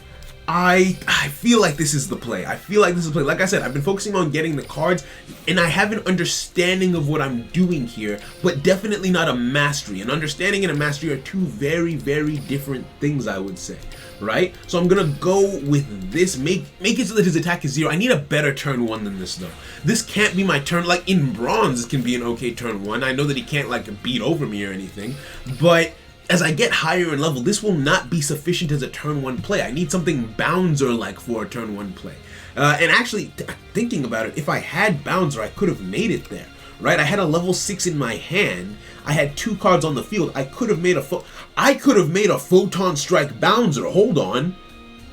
I feel like this is the play. Like I said, I've been focusing on getting the cards, and I have an understanding of what I'm doing here, but definitely not a mastery. An understanding and a mastery are 2 very, very different things, I would say, right? So I'm gonna go with this, make it so that his attack is 0. I need a better turn 1 than this though. This can't be my turn, like in bronze, it can be an okay turn 1. I know that he can't like beat over me or anything, but as I get higher in level, this will not be sufficient as a turn 1 play. I need something Bouncer-like for a turn 1 play. And actually, thinking about it, if I had Bouncer, I could have made it there, right? I had a level 6 in my hand. I had 2 cards on the field. I could have made a Photon Strike Bouncer. Hold on.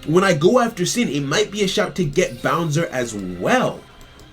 When I go after Sin, it might be a shout to get Bouncer as well.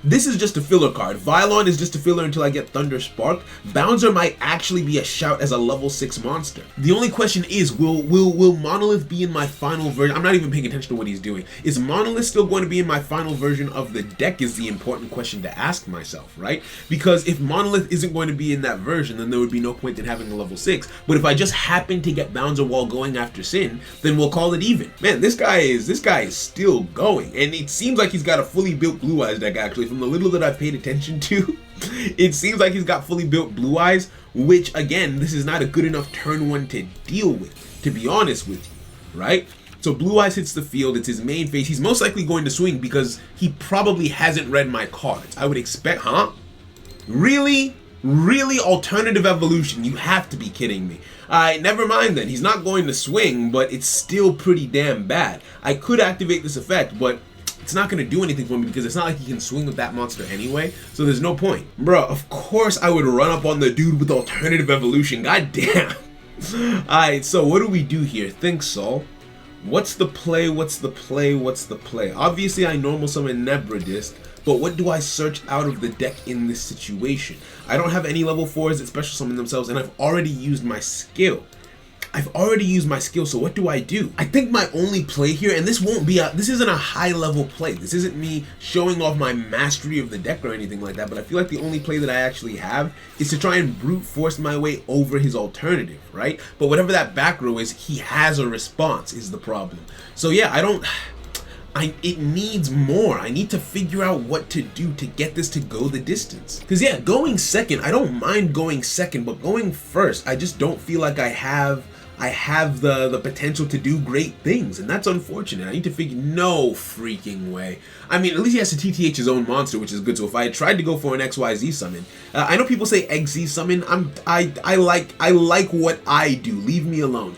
This is just a filler card. Violon is just a filler until I get Thunder Spark. Bouncer might actually be a shout as a level 6 monster. The only question is, will Monolith be in my final version? I'm not even paying attention to what he's doing. Is Monolith still going to be in my final version of the deck is the important question to ask myself, right? Because if Monolith isn't going to be in that version, then there would be no point in having a level 6. But if I just happen to get Bouncer while going after Sin, then we'll call it even. Man, this guy is still going. And it seems like he's got a fully built Blue Eyes deck, actually. From the little that I've paid attention to, it seems like he's got fully built Blue Eyes, which again, this is not a good enough turn 1 to deal with, to be honest with you, right? So Blue Eyes hits the field, it's his main phase. He's most likely going to swing because he probably hasn't read my cards. I would expect, huh? Really? Really? Alternative Evolution? You have to be kidding me. Alright, never mind then. He's not going to swing, but it's still pretty damn bad. I could activate this effect, but it's not going to do anything for me because it's not like he can swing with that monster anyway, so there's no point. Bruh, of course I would run up on the dude with Alternative Evolution, god damn. Alright, so what do we do here? Think Sol. What's the play? Obviously I normal summon Nebradist, but what do I search out of the deck in this situation? I don't have any level 4s that special summon themselves, and I've already used my skill. So what do? I think my only play here, and this isn't a high level play. This isn't me showing off my mastery of the deck or anything like that, but I feel like the only play that I actually have is to try and brute force my way over his alternative, right? But whatever that back row is, he has a response is the problem. So yeah, it needs more. I need to figure out what to do to get this to go the distance. Because yeah, going second, I don't mind going second, but going first, I just don't feel like I have the potential to do great things, and that's unfortunate. I need to figure, no freaking way. I mean, at least he has to TTH his own monster, which is good. So if I had tried to go for an XYZ summon, I know people say XZ summon. I like what I do. Leave me alone.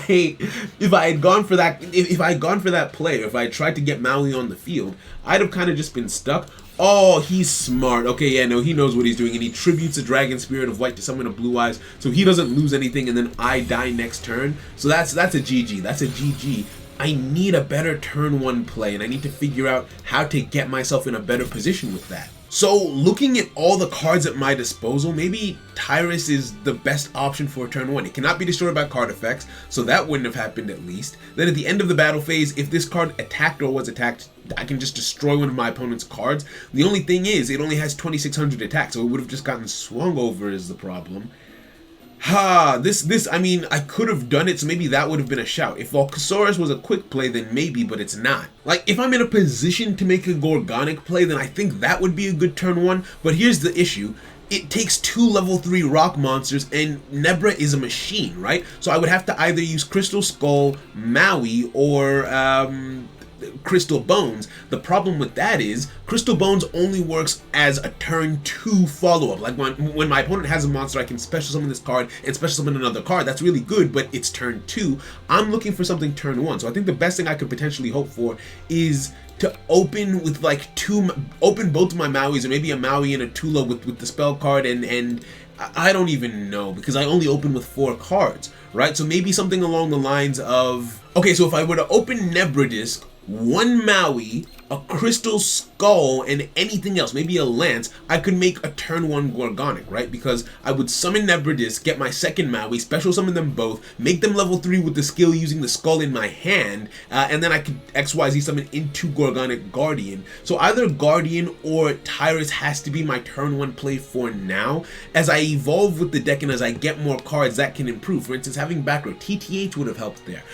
If I had gone for that, if I had gone for that play, or if I had tried to get Maui on the field, I'd have kind of just been stuck. Oh, he's smart. Okay, yeah, no, he knows what he's doing, and he tributes a Dragon Spirit of White to summon a Blue Eyes, so he doesn't lose anything, and then I die next turn. So that's a GG. That's a GG. I need a better turn 1 play, and I need to figure out how to get myself in a better position with that. So looking at all the cards at my disposal, maybe Tyrus is the best option for turn 1. It cannot be destroyed by card effects, so that wouldn't have happened at least. Then at the end of the battle phase, if this card attacked or was attacked, I can just destroy one of my opponent's cards. The only thing is, it only has 2600 attack, so it would have just gotten swung over is the problem. I mean, I could have done it, so maybe that would have been a shout. If Volcasaurus was a quick play, then maybe, but it's not. Like, if I'm in a position to make a Gorgonic play, then I think that would be a good turn 1, but here's the issue. It takes 2 level 3 rock monsters, and Nebra is a machine, right? So I would have to either use Crystal Skull, Maui, or Crystal Bones. The problem with that is Crystal Bones only works as a turn 2 follow-up. Like when my opponent has a monster, I can special summon this card and special summon another card. That's really good, but it's turn 2. I'm looking for something turn 1. So I think the best thing I could potentially hope for is to open with like open both of my Mauis, or maybe a Maui and a Tula with the spell card, and I don't even know, because I only open with 4 cards, right? So maybe something along the lines of, okay, so if I were to open Nebradisk, 1 Maui, a Crystal Skull, and anything else, maybe a Lance, I could make a turn 1 Gorgonic, right? Because I would summon Nebradisk, get my second Maui, special summon them both, make them level 3 with the skill using the skull in my hand, and then I could XYZ summon into Gorgonic Guardian. So either Guardian or Tyrus has to be my turn 1 play for now. As I evolve with the deck and as I get more cards, that can improve. For instance, having back row TTH would have helped there.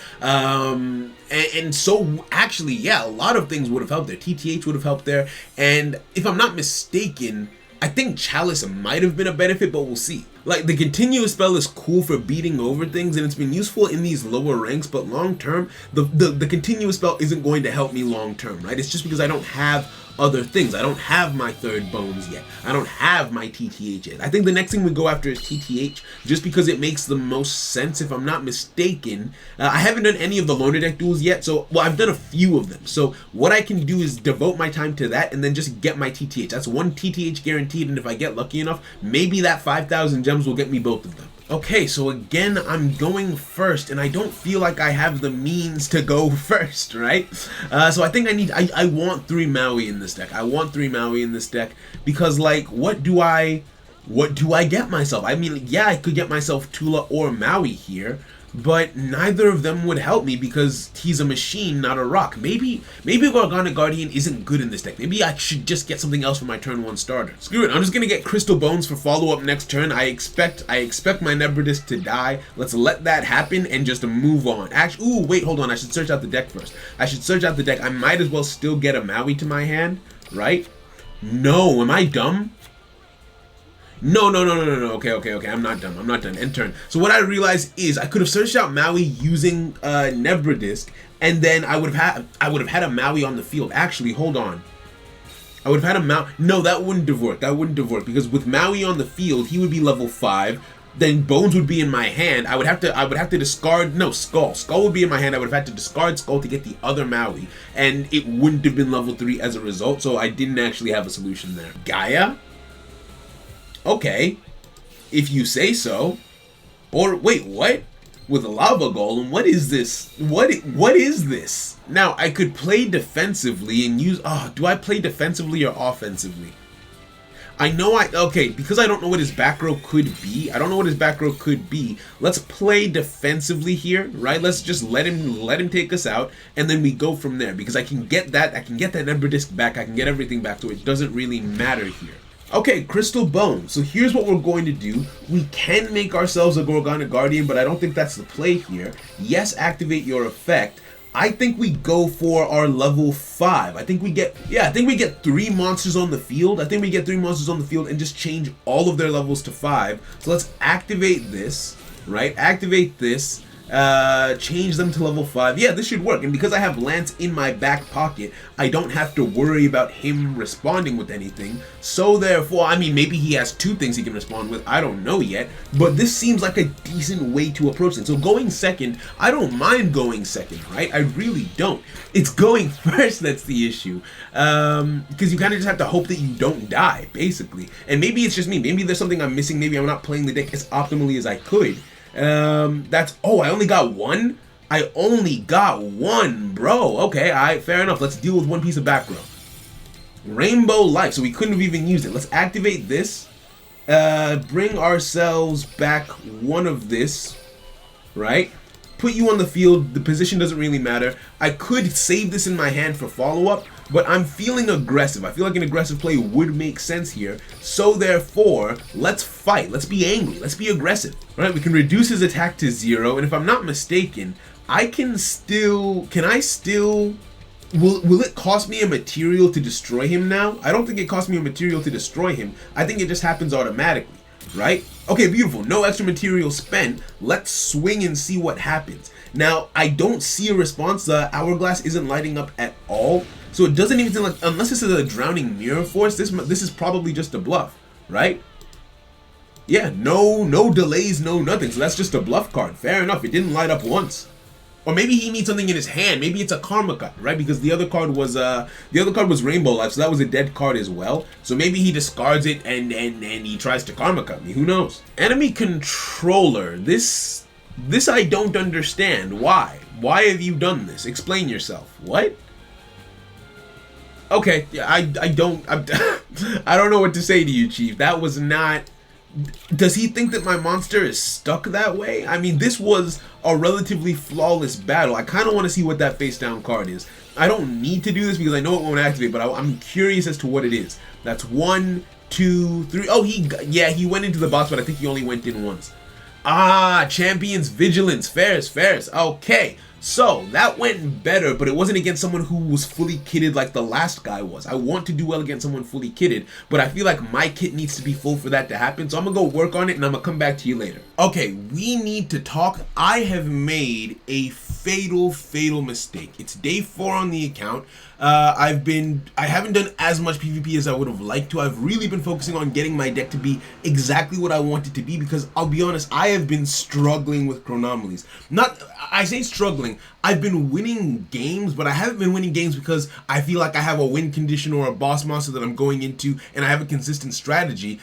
And so actually, yeah, a lot of things would have helped there. TTH would have helped there, and if I'm not mistaken, I think Chalice might have been a benefit, but we'll see. Like, the continuous spell is cool for beating over things, and it's been useful in these lower ranks, but long term, the continuous spell isn't going to help me long term, right? It's just because I don't have other things. I don't have my 3rd Bones yet. I don't have my TTH yet. I think the next thing we go after is TTH, just because it makes the most sense, if I'm not mistaken. I haven't done any of the loner deck duels yet, so, well, I've done a few of them. So what I can do is devote my time to that and then just get my TTH. That's 1 TTH guaranteed, and if I get lucky enough, maybe that 5,000 gems will get me both of them. Okay, so again, I'm going first, and I don't feel like I have the means to go first, right? So I think I want 3 Maui in this deck. I want 3 Maui in this deck, because, like, what do I get myself? I mean, yeah, I could get myself Tula or Maui here, but neither of them would help me because he's a machine, not a rock. Maybe Gorgonic Guardian isn't good in this deck. Maybe I should just get something else for my turn 1 starter. Screw it, I'm just gonna get Crystal Bones for follow-up next turn. I expect my Nebradisk to die. Let's let that happen and just move on. Actually, ooh, wait, hold on, I should search out the deck first. I should search out the deck. I might as well still get a Maui to my hand, right? No, am I dumb? No. Okay. I'm not done. End turn. So what I realized is I could have searched out Maui using Nebradisk, and then I would have had a Maui on the field. Actually, hold on. I would have had a Maui. No, that wouldn't have worked. Because with Maui on the field, he would be level 5. Then Bones would be in my hand. I would have to discard, no, Skull. Skull would be in my hand. I would have had to discard Skull to get the other Maui, and it wouldn't have been level 3 as a result. So I didn't actually have a solution there. Gaia? Okay, if you say so. Or wait, what? with a lava golem. What is this? What is this? Now I could play defensively and use. Oh, do I play defensively or offensively? I know okay, because I don't know what his back row could be. I don't know what his back row could be. Let's play defensively here, right? Let's just let him take us out, and then we go from there. Because I can get that Ember Disc back. I can get everything back, so it doesn't really matter here. Okay, Crystal Bone. So here's what we're going to do. We can make ourselves a Gorgona Guardian, but I don't think that's the play here. Yes, activate your effect. I think we go for our level 5. I think we get 3 monsters on the field. I think we get 3 monsters on the field and just change all of their levels to 5. So let's activate this, right? Activate this. Change them to level 5. Yeah, this should work. And because I have Lance in my back pocket, I don't have to worry about him responding with anything. So therefore, I mean, maybe he has 2 things he can respond with. I don't know yet. But this seems like a decent way to approach it. So going second, I don't mind going second, right? I really don't. It's going first that's the issue. Because you kind of just have to hope that you don't die, basically. And maybe it's just me. Maybe there's something I'm missing. Maybe I'm not playing the deck as optimally as I could. I only got 1? I only got 1, bro. Okay, alright, fair enough. Let's deal with 1 piece of back row. Rainbow Life, so we couldn't have even used it. Let's activate this. Bring ourselves back 1 of this, right? Put you on the field. The position doesn't really matter. I could save this in my hand for follow-up, but I'm feeling aggressive. I feel like an aggressive play would make sense here. So therefore, let's fight. Let's be angry. Let's be aggressive. Right? We can reduce his attack to 0, and if I'm not mistaken, I can still... Will it cost me a material to destroy him now? I don't think it costs me a material to destroy him. I think it just happens automatically. Right? Okay, beautiful. No extra material spent. Let's swing and see what happens. Now, I don't see a response. The hourglass isn't lighting up at all. So it doesn't even seem like, unless this is a drowning mirror force, this is probably just a bluff, right? Yeah, no delays, no nothing. So that's just a bluff card. Fair enough. It didn't light up once. Or maybe he needs something in his hand. Maybe it's a karma cut, right? Because the other card was Rainbow Life, so that was a dead card as well. So maybe he discards it and he tries to karma cut me. Who knows? Enemy controller. This I don't understand. Why? Why have you done this? Explain yourself. What? Okay, yeah, I don't know what to say to you, Chief. That was not... Does he think that my monster is stuck that way? I mean, this was a relatively flawless battle. I kind of want to see what that face down card is. I don't need to do this because I know it won't activate, but I'm curious as to what it is. That's 1, 2, 3. Oh, he went into the box, but I think he only went in once. Ah, Champion's Vigilance. Fairs. Okay. So, that went better, but it wasn't against someone who was fully kitted like the last guy was. I want to do well against someone fully kitted, but I feel like my kit needs to be full for that to happen, so I'm gonna go work on it, and I'm gonna come back to you later. Okay, we need to talk. I have made a fatal mistake. It's day 4 on the account. I haven't done as much PvP as I would have liked to. I've really been focusing on getting my deck to be exactly what I want it to be because I'll be honest, I have been struggling with Chronomalies. I say struggling, I've been winning games, but I haven't been winning games because I feel like I have a win condition or a boss monster that I'm going into and I have a consistent strategy.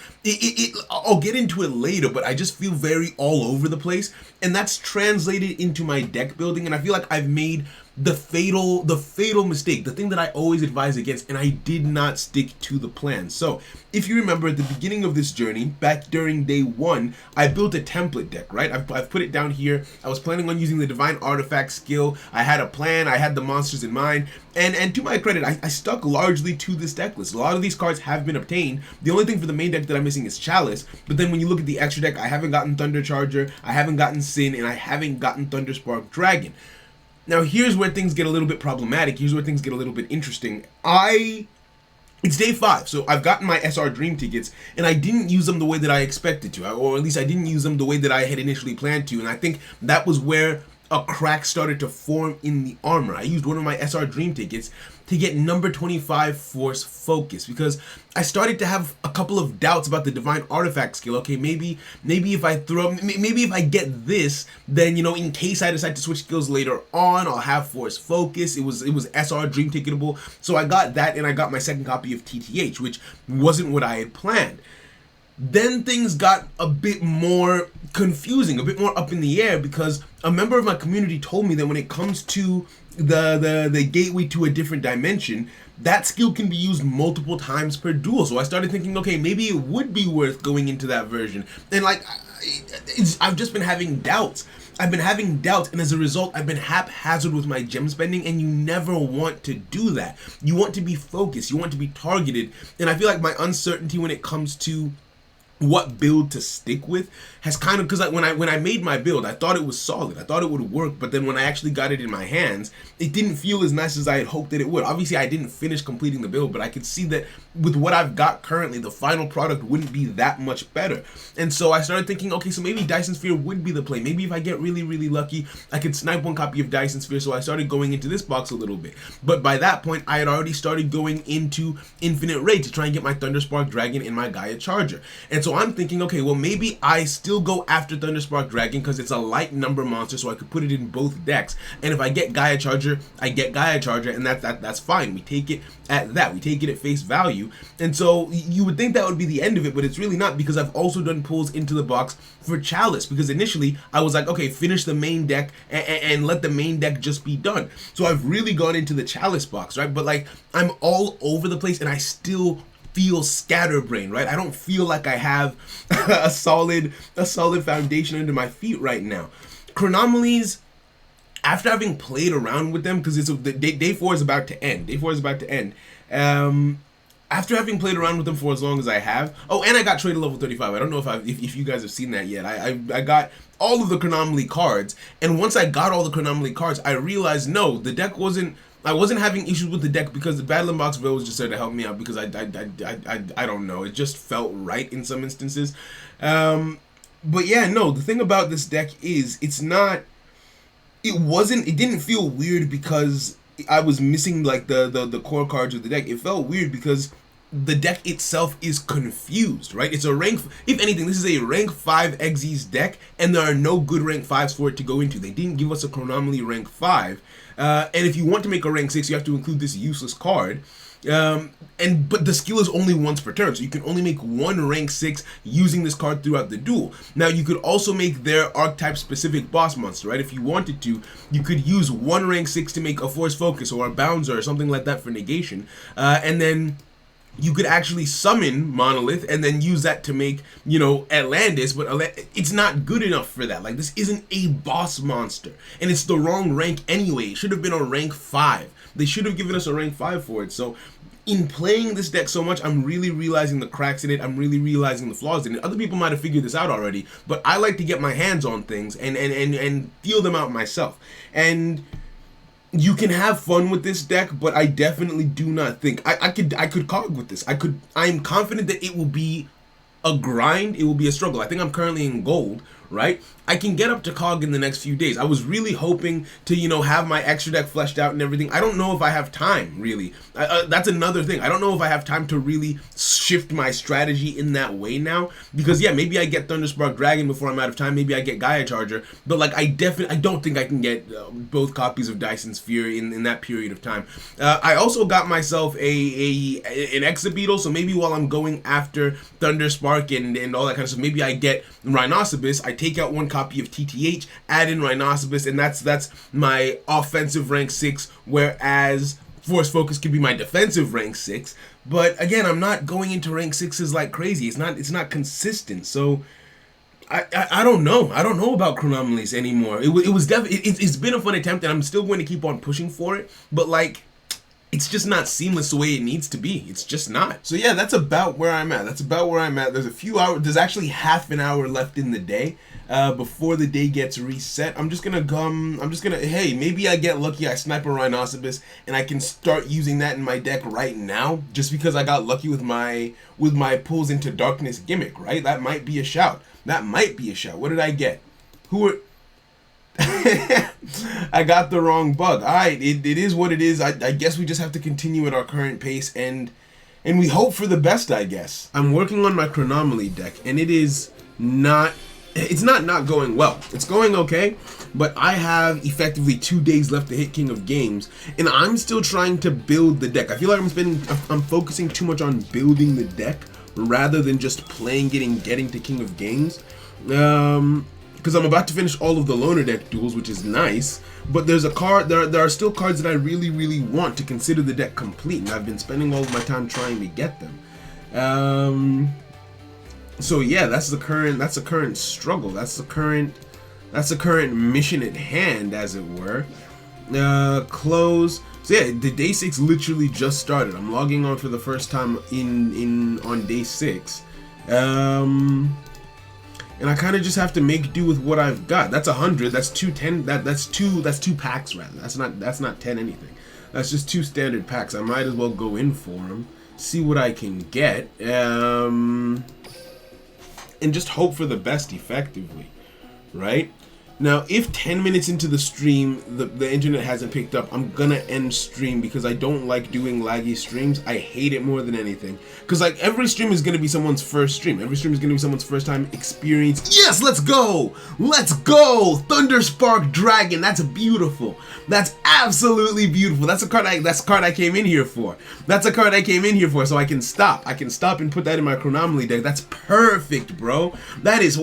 I'll get into it later, but I just feel very all over the place, and that's translated into my deck building, and I feel like I've made the fatal mistake, the thing that I always advise against, and I did not stick to the plan. So, if you remember at the beginning of this journey, back during day 1, I built a template deck, right? I've put it down here. I was planning on using the Divine Artifact skill. I had a plan. I had the monsters in mind. And to my credit, I stuck largely to this deck list. A lot of these cards have been obtained. The only thing for the main deck that I'm missing is Chalice. But then when you look at the extra deck, I haven't gotten Thunder Charger, I haven't gotten Sin, and I haven't gotten Thunderspark Dragon. Now, here's where things get a little bit problematic. Here's where things get a little bit interesting. It's day 5, so I've gotten my SR Dream tickets, and I didn't use them the way that I expected to, or at least I didn't use them the way that I had initially planned to, and I think that was where a crack started to form in the armor. I used one of my SR Dream tickets to get number 25 Force Focus because I started to have a couple of doubts about the Divine Artifact skill. Okay, maybe if I get this, then, you know, in case I decide to switch skills later on, I'll have Force Focus. It was SR Dream ticketable, so I got that, and I got my second copy of TTH, which wasn't what I had planned. Then things got a bit more confusing, a bit more up in the air, because a member of my community told me that when it comes to the gateway to a different dimension, that skill can be used multiple times per duel. So I started thinking, okay, maybe it would be worth going into that version. And like, I've just been having doubts. I've been having doubts, and as a result, I've been haphazard with my gem spending, and you never want to do that. You want to be focused, you want to be targeted, and I feel like my uncertainty when it comes to what build to stick with has kind of, because when I made my build, I thought it was solid, I thought it would work, but then when I actually got it in my hands, it didn't feel as nice as I had hoped that it would. Obviously, I didn't finish completing the build, but I could see that with what I've got currently, the final product wouldn't be that much better. And so I started thinking, okay, so maybe Dyson Sphere would be the play. Maybe if I get really, really lucky, I could snipe one copy of Dyson Sphere. So I started going into this box a little bit. But by that point, I had already started going into Infinite Raid to try and get my Thunderspark Dragon and my Gaia Charger. And so I'm thinking, okay, well, maybe I still go after Thunderspark Dragon because it's a light number monster, so I could put it in both decks. And if I get Gaia Charger, I get Gaia Charger, and that's fine. We take it at that. We take it at face value. And so you would think that would be the end of it, but it's really not, because I've also done pulls into the box for Chalice, because initially I was like, okay, finish the main deck and let the main deck just be done. So I've really gone into the Chalice box, right? But like, I'm all over the place, and I still feel scatterbrained, right? I don't feel like I have a solid foundation under my feet right now. Chronomalies, after having played around with them, because it's day 4 is about to end. Day 4 is about to end. After having played around with them for as long as I have, oh, and I got traded level 35. I don't know if you guys have seen that yet. I got all of the Chronomaly cards, and once I got all the Chronomaly cards, I realized no, the deck wasn't. I wasn't having issues with the deck because the Battle in Box Bill was just there to help me out, because I don't know, it just felt right in some instances. But yeah, no, the thing about this deck is it didn't feel weird because I was missing like the core cards of the deck. It felt weird because the deck itself is confused, right? It's a rank, if anything, this is a rank 5 Xyz deck, and there are no good rank 5s for it to go into. They didn't give us a Chronomaly rank 5, and if you want to make a rank 6, you have to include this useless card. But the skill is only once per turn, so you can only make one rank 6 using this card throughout the duel. Now, you could also make their archetype specific boss monster, right? If you wanted to, you could use one rank 6 to make a Force Focus or a Bouncer or something like that for negation, and then you could actually summon Monolith and then use that to make, Atlantis, but it's not good enough for that. Like, this isn't a boss monster, and it's the wrong rank anyway. It should have been a rank 5. They should have given us a rank 5 for it. So in playing this deck so much, I'm really realizing the cracks in it. I'm really realizing the flaws in it. Other people might have figured this out already, but I like to get my hands on things and feel them out myself. And you can have fun with this deck, but I definitely do not think I could KOG with this. I'm confident that it will be a grind. It will be a struggle. I think I'm currently in gold, right? I can get up to KOG in the next few days. I was really hoping to, have my extra deck fleshed out and everything. I don't know if I have time, really. That's another thing. I don't know if I have time to really shift my strategy in that way now. Because, yeah, maybe I get Thunderspark Dragon before I'm out of time. Maybe I get Gaia Charger. But, like, I don't think I can get both copies of Dyson Sphere in that period of time. I also got myself an Exabeetle. So maybe while I'm going after Thunderspark and all that kind of stuff, maybe I get Rhinoceros. I take out one copy of TTH, add in Rhinoceros, and that's my offensive rank 6, whereas Force Focus could be my defensive rank 6. But again, I'm not going into rank 6s like crazy. It's not consistent. So I don't know. I don't know about Chronomalies anymore. It's been a fun attempt, and I'm still going to keep on pushing for it. But like, it's just not seamless the way it needs to be. It's just not. So yeah, that's about where I'm at. There's a few hours. There's actually half an hour left in the day before the day gets reset. Hey, maybe I get lucky. I snipe a Rhinoceros and I can start using that in my deck right now, just because I got lucky with my pulls into darkness gimmick, right? That might be a shout. What did I get? I got the wrong bug. Alright, it is what it is. I guess we just have to continue at our current pace and we hope for the best, I guess. I'm working on my Chronomaly deck, and it's not going well. It's going okay, but I have effectively 2 days left to hit King of Games, and I'm still trying to build the deck. I feel like I'm focusing too much on building the deck rather than just playing it and getting to King of Games. Because I'm about to finish all of the loner deck duels, which is nice, but there's a card, there are still cards that I really want to consider the deck complete, and I've been spending all of my time trying to get them. So yeah, that's the current struggle, that's the current mission at hand, as it were. Close. So yeah, the day 6 literally just started. I'm logging on for the first time on day 6. And I kind of just have to make do with what I've got. That's 100. That's 210. That's two packs rather. That's not 10 anything. That's just 2 standard packs. I might as well go in for them, see what I can get, and just hope for the best effectively, right? Now, if 10 minutes into the stream, the internet hasn't picked up, I'm gonna end stream because I don't like doing laggy streams. I hate it more than anything. Because, like, every stream is gonna be someone's first stream. Every stream is gonna be someone's first time experience. Yes, let's go! Let's go! Thunderspark Dragon, that's beautiful. That's absolutely beautiful. That's a card I came in here for. That's a card I came in here for, so I can stop. I can stop and put that in my Chronomaly deck. That's perfect, bro. That is, I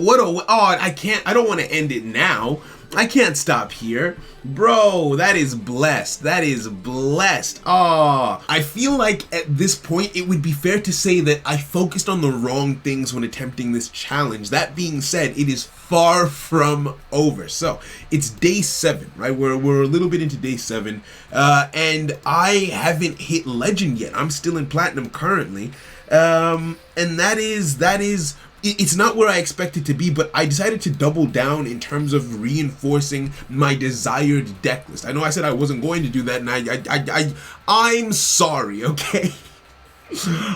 don't want to end it now. I can't stop here. Bro, that is blessed. That is blessed. Oh, I feel like at this point it would be fair to say that I focused on the wrong things when attempting this challenge. That being said, it is far from over. So it's day 7, right? We're a little bit into day 7, and I haven't hit legend yet. I'm still in platinum currently, and that is. It's not where I expect it to be, but I decided to double down in terms of reinforcing my desired deck list. I know I said I wasn't going to do that, and I'm sorry, okay?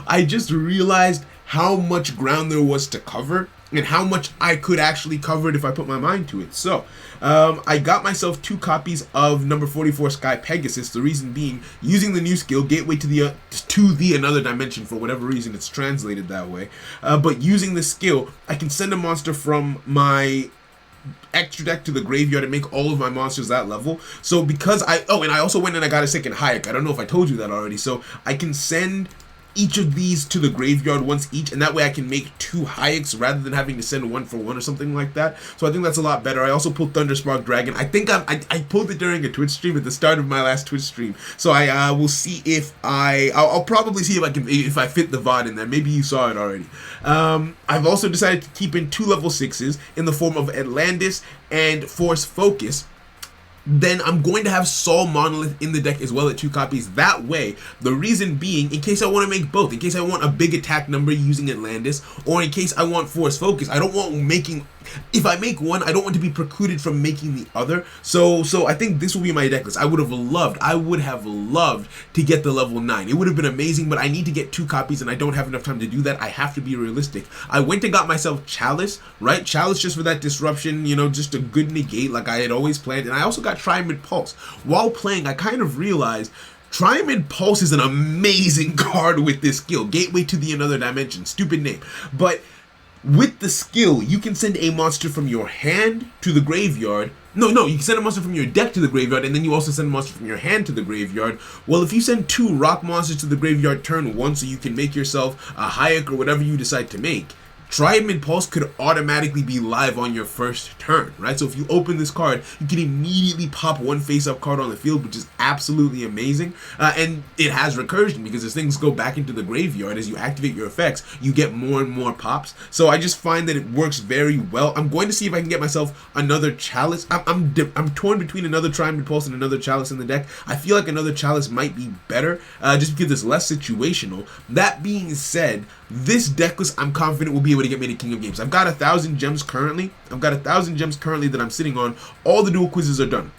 I just realized how much ground there was to cover and how much I could actually cover it if I put my mind to it. So, I got myself 2 copies of number 44 Sky Pegasus. The reason being, using the new skill, Gateway to the Another Dimension, for whatever reason it's translated that way. But using the skill, I can send a monster from my extra deck to the graveyard and make all of my monsters that level. So because and I also went and I got a second Hayek. I don't know if I told you that already. So I can send each of these to the graveyard once each, and that way I can make 2 Hayeks rather than having to send 1 for 1 or something like that. So I think that's a lot better. I also pulled Thunderspark Dragon. I think I pulled it during a Twitch stream at the start of my last Twitch stream. So I will see if I'll probably see if I fit the VOD in there. Maybe you saw it already. I've also decided to keep in 2 level 6s in the form of Atlantis and Force Focus. Then I'm going to have Sol Monolith in the deck as well at 2 copies. That way, the reason being, in case I want to make both, in case I want a big attack number using Atlantis, or in case I want Force Focus, I don't want making... If I make one, I don't want to be precluded from making the other. So I think this will be my deck list. I would have loved to get the level 9. It would have been amazing, but I need to get 2 copies and I don't have enough time to do that. I have to be realistic. I went and got myself Chalice, right? Chalice just for that disruption, you know, just a good negate like I had always planned. And I also got Tri-Mid Pulse. While playing, I kind of realized Tri-Mid Pulse is an amazing card with this skill. Gateway to the Another Dimension. Stupid name. But with the skill, you can send a monster from your hand to the graveyard. No, you can send a monster from your deck to the graveyard, and then you also send a monster from your hand to the graveyard. Well, if you send 2 rock monsters to the graveyard turn 1, so you can make yourself a Hayek or whatever you decide to make, Tri-Mid Pulse could automatically be live on your first turn, right? So if you open this card, you can immediately pop 1 face-up card on the field, which is absolutely amazing. And it has recursion, because as things go back into the graveyard, as you activate your effects, you get more and more pops. So I just find that it works very well. I'm going to see if I can get myself another Chalice. I'm torn between another Tri-Mid Pulse and another Chalice in the deck. I feel like another Chalice might be better, just because it's less situational. That being said, this deck list, I'm confident will be able to get me to King of Games. I've got 1,000 gems currently. That I'm sitting on. All the dual quizzes are done.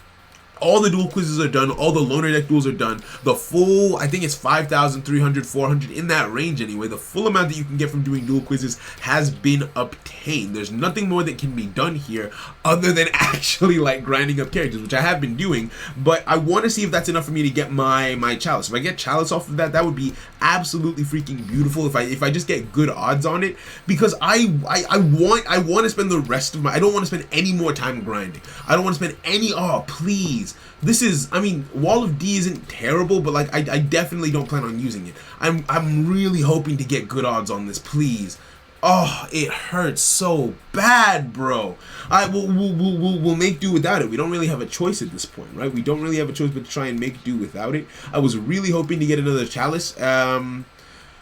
All the dual quizzes are done. All the loner deck duels are done. The full, I think it's 5,300, 400, in that range anyway. The full amount that you can get from doing dual quizzes has been obtained. There's nothing more that can be done here other than actually like grinding up characters, which I have been doing. But I want to see if that's enough for me to get my Chalice. If I get Chalice off of that, that would be absolutely freaking beautiful. If I just get good odds on it, because I want to spend the rest of my... I don't want to spend any more time grinding. I don't want to spend any... Oh, please. please. This is, I mean, Wall of D isn't terrible, but like I definitely don't plan on using it. I'm really hoping to get good odds on this, please. Oh, it hurts so bad, bro. We'll make do without it. We don't really have a choice at this point, right? We don't really have a choice but to try and make do without it. I was really hoping to get another chalice,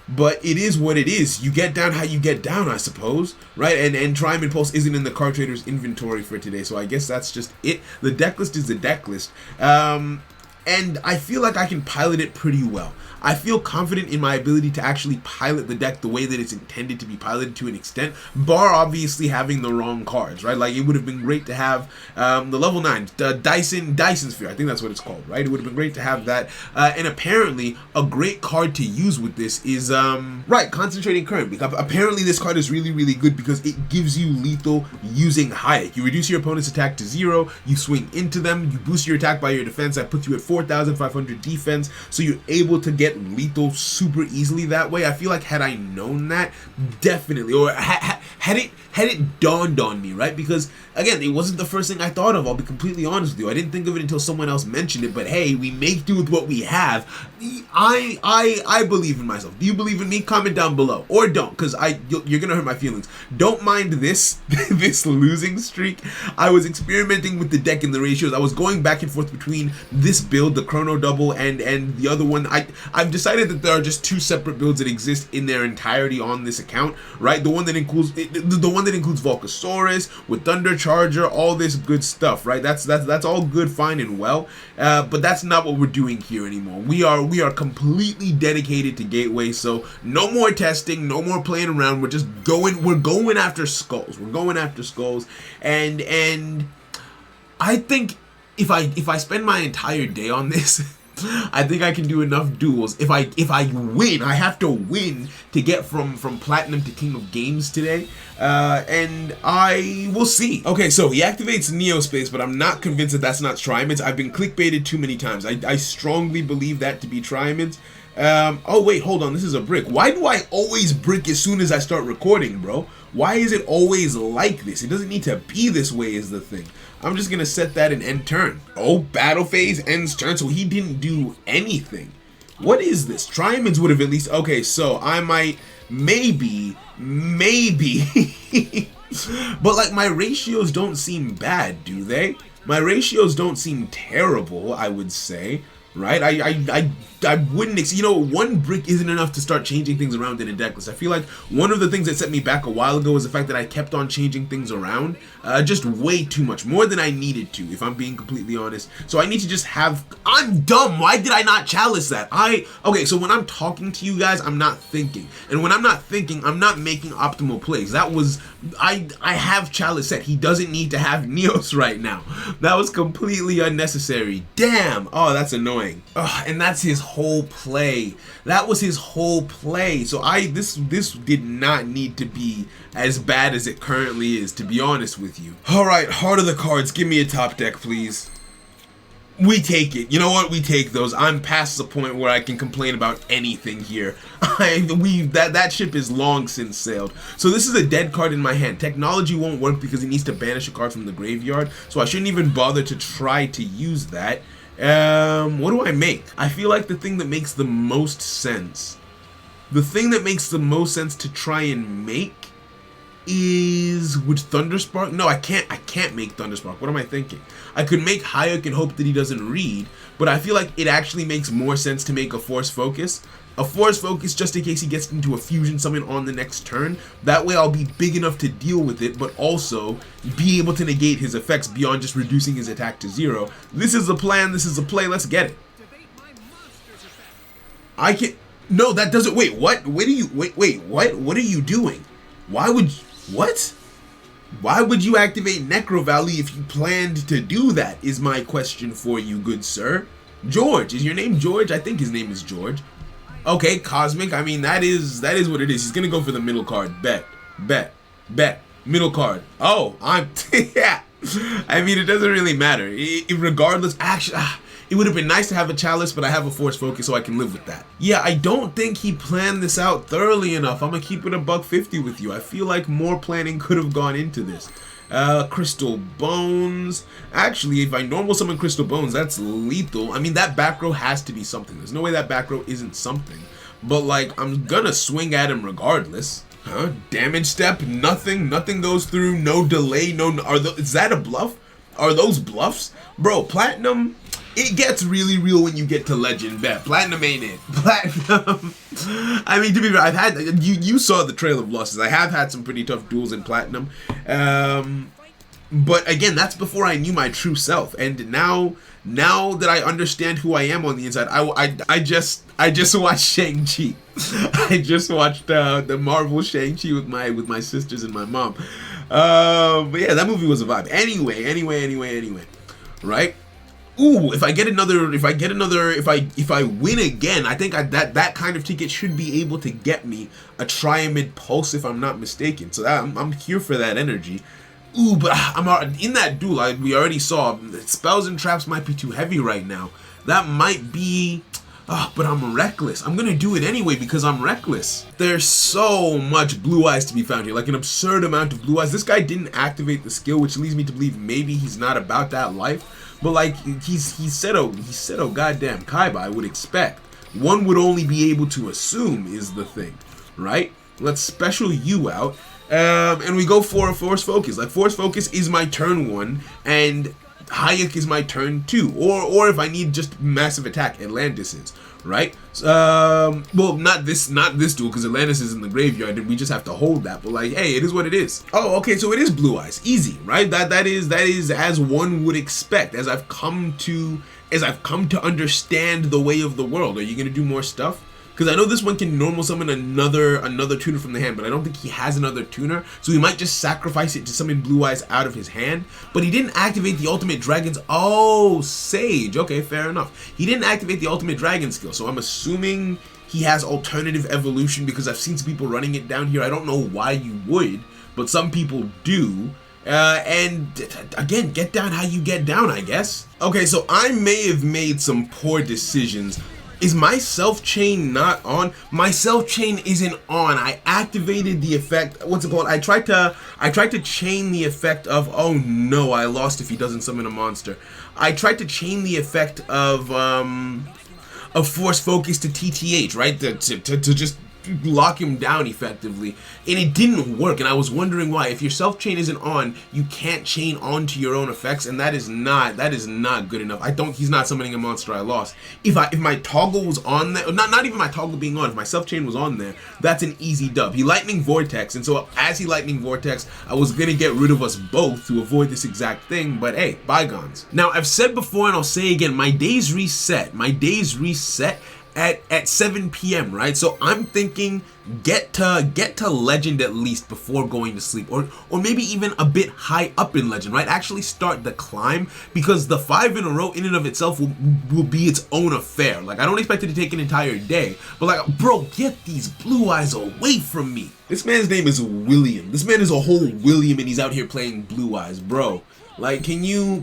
but it is what it is. You get down how you get down, I suppose, right? And Triumph Impulse isn't in the card trader's inventory for today, so I guess that's just it. The deck list is the deck list. And I feel like I can pilot it pretty well. I feel confident in my ability to actually pilot the deck the way that it's intended to be piloted to an extent, bar obviously having the wrong cards, right? Like, it would have been great to have the level 9, Dyson Sphere, I think that's what it's called, right? It would have been great to have that. And apparently, a great card to use with this is, right, Concentrating Current. Apparently, this card is really, really good because it gives you lethal using Hayek. You reduce your opponent's attack to 0, you swing into them, you boost your attack by your defense, that puts you at 4,500 defense, so you're able to get lethal super easily that way. I feel like had I known that, definitely, or had it dawned on me, right? Because again, it wasn't the first thing I thought of. I'll be completely honest with you. I didn't think of it until someone else mentioned it. But hey, we make do with what we have. I believe in myself. Do you believe in me? Comment down below, or don't, because you're gonna hurt my feelings. Don't mind this this losing streak. I was experimenting with the deck and the ratios. I was going back and forth between this build, the Chrono Double, and the other one. I've decided that there are just two separate builds that exist in their entirety on this account, right? The one that includes Volcasaurus with Thunder Charger, all this good stuff, right? That's all good, fine, and well. But that's not what we're doing here anymore. We are completely dedicated to Gateway, so no more testing, no more playing around. We're just going. We're going after skulls. We're going after skulls, and I think if I spend my entire day on this, I think I can do enough duels. If I win, I have to win to get from Platinum to King of Games today, and I will see. Okay, so he activates Neospace, but I'm not convinced that that's not Triamins. I've been clickbaited too many times. I strongly believe that to be Triamins. Oh wait, hold on, this is a brick. Why do I always brick as soon as I start recording, bro? Why is it always like this? It doesn't need to be this way is the thing. I'm just gonna set that in end turn. Oh, battle phase, ends turn, so he didn't do anything. What is this? Triamins would have at least, okay, so I might, maybe, but like my ratios don't seem bad, do they? My ratios don't seem terrible, I would say. Right, I wouldn't, you know, one brick isn't enough to start changing things around in a deck list. I feel like one of the things that set me back a while ago was the fact that I kept on changing things around, just way too much, more than I needed to, if I'm being completely honest. So I need to just have, I'm dumb, why did I not chalice that? Okay, so when I'm talking to you guys, I'm not thinking, and when I'm not thinking, I'm not making optimal plays. That was, I have chalice set. He doesn't need to have Neos right now. That was completely unnecessary. Damn, oh, that's annoying. And that's his whole play. That was his whole play. So this did not need to be as bad as it currently is, to be honest with you. All right, Heart of the Cards, give me a top deck, please. We take it. You know what? We take those. I'm past the point where I can complain about anything here. That ship is long since sailed. So this is a dead card in my hand. Technology won't work because it needs to banish a card from the graveyard. So I shouldn't even bother to try to use that. What do I make? I feel like the thing that makes the most sense, to try and make is, would Thunderspark? No, I can't make Thunderspark. What am I thinking? I could make Hayek and hope that he doesn't read, but I feel like it actually makes more sense to make a Force Focus. A Force Focus just in case he gets into a Fusion Summon on the next turn. That way I'll be big enough to deal with it, but also be able to negate his effects beyond just reducing his attack to 0. This is a plan, this is a play, let's get it. I can, no, that doesn't, wait, what? What are you doing? Why would you activate Necro Valley if you planned to do that, is my question for you, good sir. George, is your name George? I think his name is George. Okay, Cosmic, I mean, that is what it is. He's gonna go for the middle card. Bet. Middle card. Oh, yeah. I mean, it doesn't really matter. Regardless, actually, it would have been nice to have a Chalice, but I have a Force Focus, so I can live with that. Yeah, I don't think he planned this out thoroughly enough. I'm gonna keep it $150 with you. I feel like more planning could have gone into this. Crystal Bones. Actually, if I normal summon Crystal Bones, that's lethal. I mean, that back row has to be something. There's no way that back row isn't something. But, like, I'm gonna swing at him regardless. Huh? Damage step, nothing goes through, no delay, is that a bluff? Are those bluffs? Bro, Platinum, it gets really real when you get to Legend. Bet Platinum ain't it. Platinum. I mean, to be fair, I've had you saw the trail of losses. I have had some pretty tough duels in Platinum. But again, that's before I knew my true self. And now that I understand who I am on the inside, I just watched Shang-Chi. I just watched the Marvel Shang-Chi with my sisters and my mom. But yeah, that movie was a vibe. Anyway. Right? Ooh, if I win again, I think that kind of ticket should be able to get me a Triamid Pulse if I'm not mistaken. So I'm here for that energy. Ooh, but I'm in that duel. We already saw spells and traps might be too heavy right now. That might be. But I'm reckless. I'm gonna do it anyway because I'm reckless. There's so much blue eyes to be found here, like an absurd amount of blue eyes. This guy didn't activate the skill, which leads me to believe maybe he's not about that life. But like he said, oh goddamn Kaiba, I would expect. One would only be able to assume is the thing, right? Let's special you out. And we go for a Force Focus. Like, Force Focus is my turn 1, and Hayek is my turn 2. Or if I need just massive attack, Atlantis is, right? Well, not this duel, because Atlantis is in the graveyard, and we just have to hold that. But like, hey, it is what it is. Oh, okay, so it is Blue Eyes. Easy, right? That is as one would expect, as I've come to understand the way of the world. Are you gonna do more stuff? Because I know this one can normal summon another tuner from the hand, but I don't think he has another tuner, so he might just sacrifice it to summon Blue Eyes out of his hand. But he didn't activate the Ultimate Dragon's. Oh, Sage. Okay, fair enough. He didn't activate the Ultimate Dragon skill, so I'm assuming he has alternative evolution because I've seen some people running it down here. I don't know why you would, but some people do. And again, get down how you get down, I guess. Okay, so I may have made some poor decisions. Is my self chain not on? My self chain isn't on. I activated the effect. What's it called? I tried to chain the effect of. Oh no, I lost if he doesn't summon a monster. I tried to chain the effect of Force Focus to TTH, right? To just lock him down effectively, and it didn't work. And I was wondering why. If your self chain isn't on, you can't chain onto your own effects, and that is not good enough. He's not summoning a monster I lost. If my toggle was on there, not even my toggle being on, if my self chain was on there, that's an easy dub. He Lightning Vortex, and so as he Lightning Vortex, I was gonna get rid of us both to avoid this exact thing. But hey, bygones. Now I've said before, and I'll say again, my days reset. At 7 p.m. right? So I'm thinking get to Legend at least before going to sleep, or maybe even a bit high up in Legend, right? Actually start the climb, because the 5 in a row in and of itself will be its own affair. Like, I don't expect it to take an entire day, but like, bro, get these Blue Eyes away from me. This man's name is William. This man is a whole William, and he's out here playing Blue Eyes, bro. Like, can you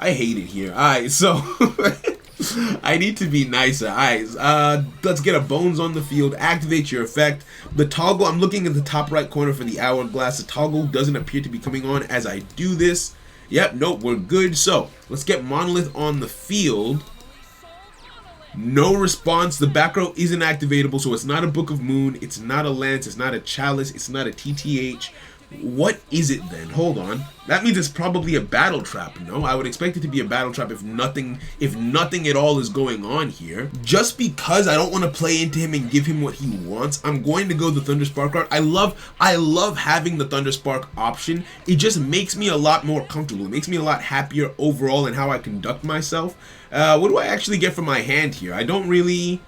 I hate it here. Alright, so I need to be nicer. Alright, let's get a Bones on the field. Activate your effect. The toggle, I'm looking at the top right corner for the hourglass. The toggle doesn't appear to be coming on as I do this. Yep, nope, we're good. So, let's get Monolith on the field. No response. The back row isn't activatable, so it's not a Book of Moon. It's not a Lance. It's not a Chalice. It's not a TTH. What is it then? Hold on. That means it's probably a battle trap. No, I would expect it to be a battle trap if nothing at all is going on here. Just because I don't want to play into him and give him what he wants, I'm going to go the Thunderspark route. I love having the Thunderspark option. It just makes me a lot more comfortable. It makes me a lot happier overall in how I conduct myself. What do I actually get from my hand here? I don't really.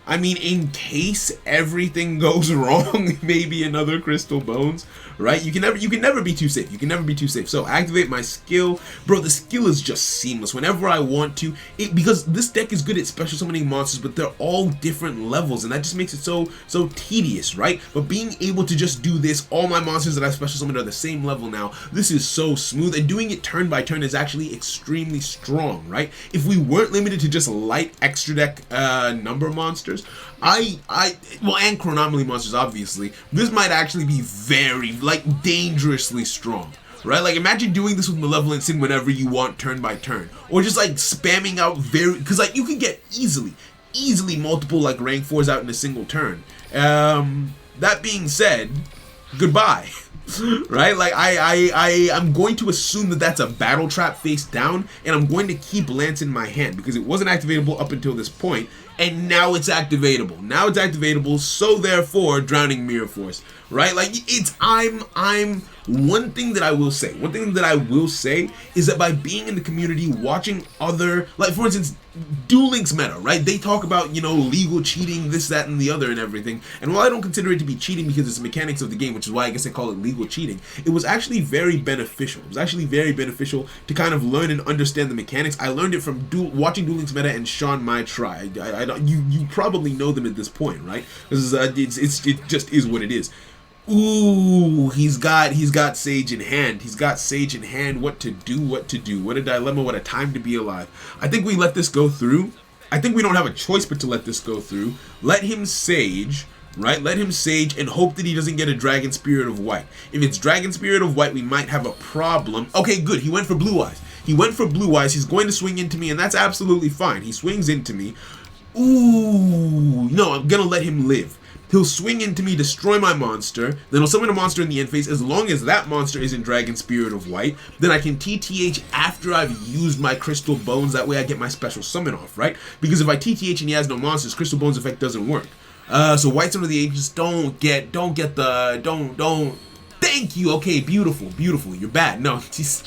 I mean, in case everything goes wrong, maybe another Crystal Bones, right? You can never be too safe. You can never be too safe. So activate my skill. Bro, the skill is just seamless whenever I want to. Because this deck is good at special summoning monsters, but they're all different levels, and that just makes it so tedious, right? But being able to just do this, all my monsters that I've special summoned are the same level now. This is so smooth, and doing it turn by turn is actually extremely strong, right? If we weren't limited to just light extra deck number monsters, monsters, well, and Chronomaly monsters, obviously, this might actually be very, like, dangerously strong. Right? Like, imagine doing this with Malevolent Sin whenever you want, turn by turn. Or just, like, spamming out because, like, you can get easily multiple, like, rank 4s out in a single turn. That being said, goodbye. Right? Like, I'm going to assume that that's a battle trap face down, and I'm going to keep Lance in my hand, because it wasn't activatable up until this point, and now it's activatable. Now it's activatable, so therefore, Drowning Mirror Force. Right? Like, one thing that I will say is that by being in the community, watching other, like, for instance, Duel Links meta, right? They talk about, you know, legal cheating, this, that, and the other, and everything. And while I don't consider it to be cheating because it's the mechanics of the game, which is why I guess they call it legal cheating, it was actually very beneficial. It was actually very beneficial to kind of learn and understand the mechanics. I learned it from watching Duel Links meta and Sean My Try. You probably know them at this point, right? Because it just is what it is. Ooh, he's got Sage in hand. He's got Sage in hand. What to do, what to do. What a dilemma, what a time to be alive. I think we let this go through. I think we don't have a choice but to let this go through. Let him Sage, right? Let him Sage and hope that he doesn't get a Dragon Spirit of White. If it's Dragon Spirit of White, we might have a problem. Okay, good. He went for Blue Eyes. He's going to swing into me, and that's absolutely fine. He swings into me. Ooh, no, I'm going to let him live. He'll swing into me, destroy my monster, then he'll summon a monster in the end phase. As long as that monster isn't Dragon Spirit of White, then I can TTH after I've used my Crystal Bones. That way I get my special summon off, right? Because if I TTH and he has no monsters, Crystal Bones effect doesn't work. So White Summon of the Ancients, don't. Thank you. Okay, beautiful. You're bad. No, he's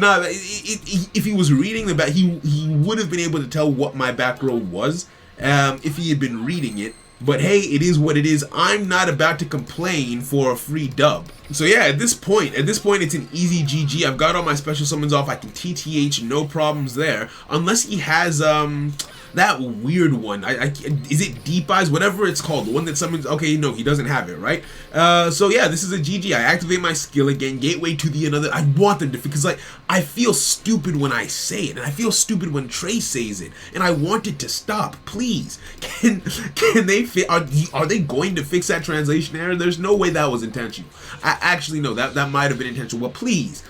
not. If he was reading the back, he would have been able to tell what my back row was if he had been reading it. But hey, it is what it is. I'm not about to complain for a free dub. So yeah, at this point, it's an easy GG. I've got all my special summons off. I can TTH, no problems there. Unless he has that weird one. Is it Deep Eyes? Whatever it's called. The one that summons. Okay, no, he doesn't have it, right? So yeah, this is a GG. I activate my skill again. Gateway to the another. I want them to, because like I feel stupid when I say it, and I feel stupid when Trey says it, and I want it to stop. Please, can they are they going to fix that translation error? There's no way that was intentional. Actually, no, that might have been intentional. But please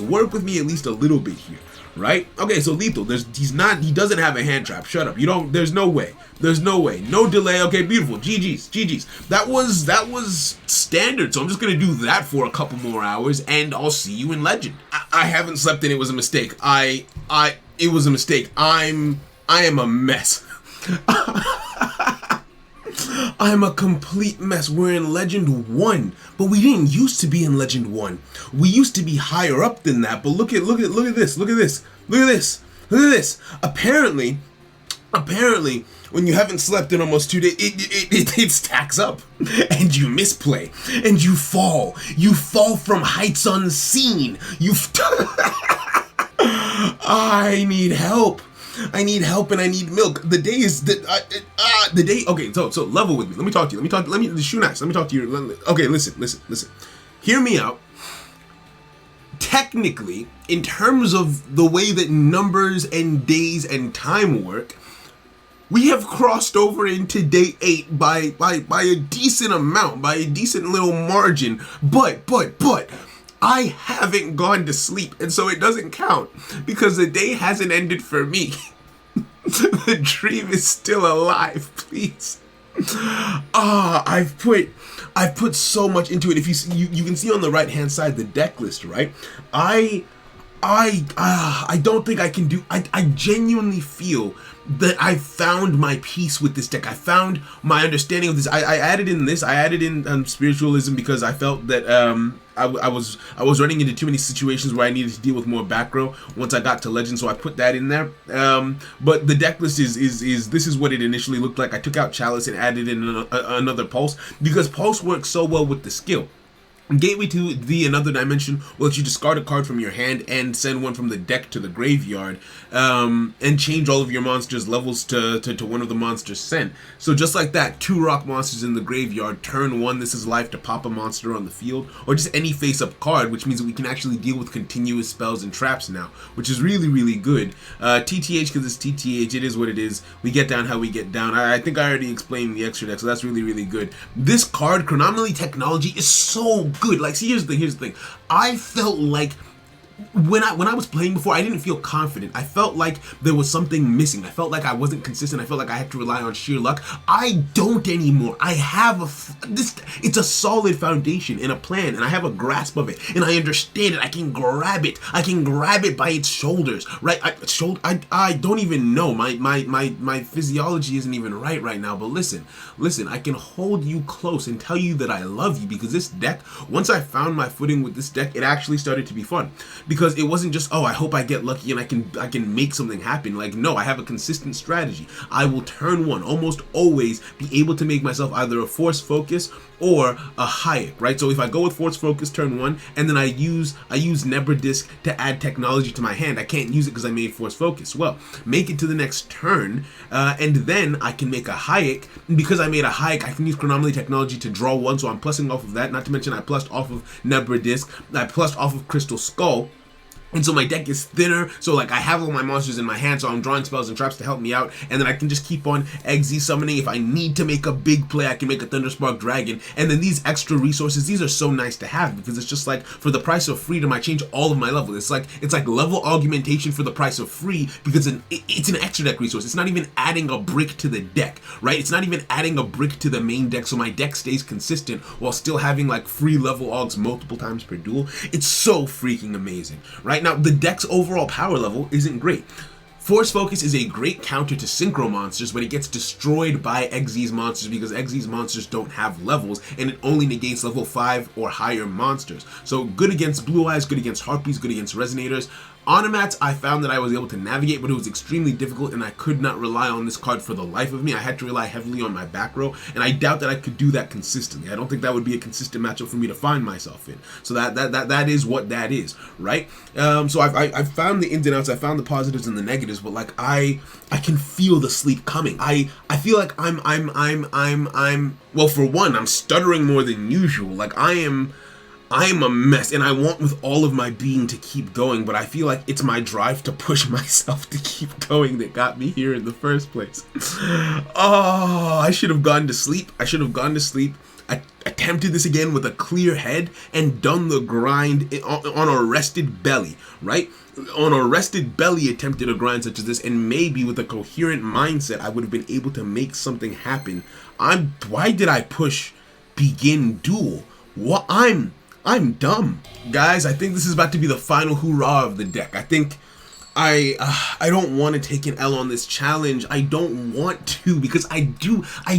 work with me at least a little bit here. Right? Okay, so lethal. He doesn't have a hand trap. Shut up. There's no way. No delay. Okay, beautiful. GG's. That was standard. So I'm just gonna do that for a couple more hours, and I'll see you in Legend. I haven't slept, and it was a mistake. It was a mistake. I am a mess. I'm a complete mess. We're in Legend 1, but we didn't used to be in Legend 1. We used to be higher up than that, but look at this. Apparently, when you haven't slept in almost 2 days, it stacks up, and you misplay, and you fall from heights unseen. I need help. And I need milk. The day is okay, so level with me. Let me talk to you. Let me shoe nice. Let me talk to you. Okay, listen. Hear me out. Technically, in terms of the way that numbers and days and time work, we have crossed over into day 8 by a decent amount, by a decent little margin. But I haven't gone to sleep, and so it doesn't count, because the day hasn't ended for me. The dream is still alive, please. I've put so much into it. If you can see on the right hand side the deck list, right? I don't think I can do. I genuinely feel that I found my peace with this deck. I found my understanding of this. I added in spiritualism because I felt that I was running into too many situations where I needed to deal with more back row once I got to Legend, so I put that in there. But the deck list is this is what it initially looked like. I took out Chalice and added in another Pulse, because Pulse works so well with the skill. Gateway to the Another Dimension will let you discard a card from your hand and send one from the deck to the graveyard, and change all of your monsters' levels to one of the monsters sent. So just like that, 2 rock monsters in the graveyard, turn 1, this is life to pop a monster on the field, or just any face-up card, which means that we can actually deal with continuous spells and traps now, which is really, really good. TTH, because it's TTH, it is what it is. We get down how we get down. I think I already explained the extra deck, so that's really, really good. This card, Chronomaly technology, is so good. Like, see, here's the thing. I felt like when I was playing before, I didn't feel confident. I felt like there was something missing. I felt like I wasn't consistent. I felt like I had to rely on sheer luck. I don't anymore. I have it's a solid foundation and a plan, and I have a grasp of it, and I understand it. I can grab it. I can grab it by its shoulders, right? I don't even know. My physiology isn't even right now, but listen, I can hold you close and tell you that I love you, because this deck, once I found my footing with this deck, it actually started to be fun. Because it wasn't just, oh, I hope I get lucky and I can make something happen. Like, no, I have a consistent strategy. I will turn 1, almost always be able to make myself either a Force Focus or a Hayek, right? So if I go with Force Focus turn 1, and then I use Nebra Disc to add technology to my hand, I can't use it because I made Force Focus. Well, make it to the next turn, and then I can make a Hayek. And because I made a Hayek, I can use Chronomaly technology to draw 1, so I'm plussing off of that. Not to mention I plussed off of Nebra Disc, I plussed off of Crystal Skull. And so my deck is thinner, so like I have all my monsters in my hand, so I'm drawing spells and traps to help me out, and then I can just keep on XZ summoning. If I need to make a big play, I can make a Thunderspark Dragon, and then these extra resources, these are so nice to have, because it's just like, for the price of freedom, I change all of my levels. It's like level augmentation for the price of free, because it's an extra deck resource. It's not even adding a brick to the deck, right? It's not even adding a brick to the main deck, so my deck stays consistent while still having like free level augs multiple times per duel. It's so freaking amazing, right? Now, the deck's overall power level isn't great. Force Focus is a great counter to Synchro monsters, but it gets destroyed by Xyz monsters because Xyz monsters don't have levels, and it only negates level 5 or higher monsters. So good against Blue Eyes, good against Harpies, good against Resonators. Onomats, I found that I was able to navigate, but it was extremely difficult, and I could not rely on this card for the life of me. I had to rely heavily on my back row, and I doubt that I could do that consistently. I don't think that would be a consistent matchup for me to find myself in. So that is what that is, right? So I've found the ins and outs, I found the positives and the negatives, but like I can feel the sleep coming. I feel like I'm well, for one, I'm stuttering more than usual. Like I am a mess, and I want with all of my being to keep going, but I feel like it's my drive to push myself to keep going that got me here in the first place. Oh, I should have gone to sleep. I attempted this again with a clear head and done the grind on a rested belly, right? On a rested belly, attempted a grind such as this, and maybe with a coherent mindset, I would have been able to make something happen. Why did I push begin duel? What? I'm dumb. Guys, I think this is about to be the final hoorah of the deck. I think I don't want to take an L on this challenge. I don't want to, because I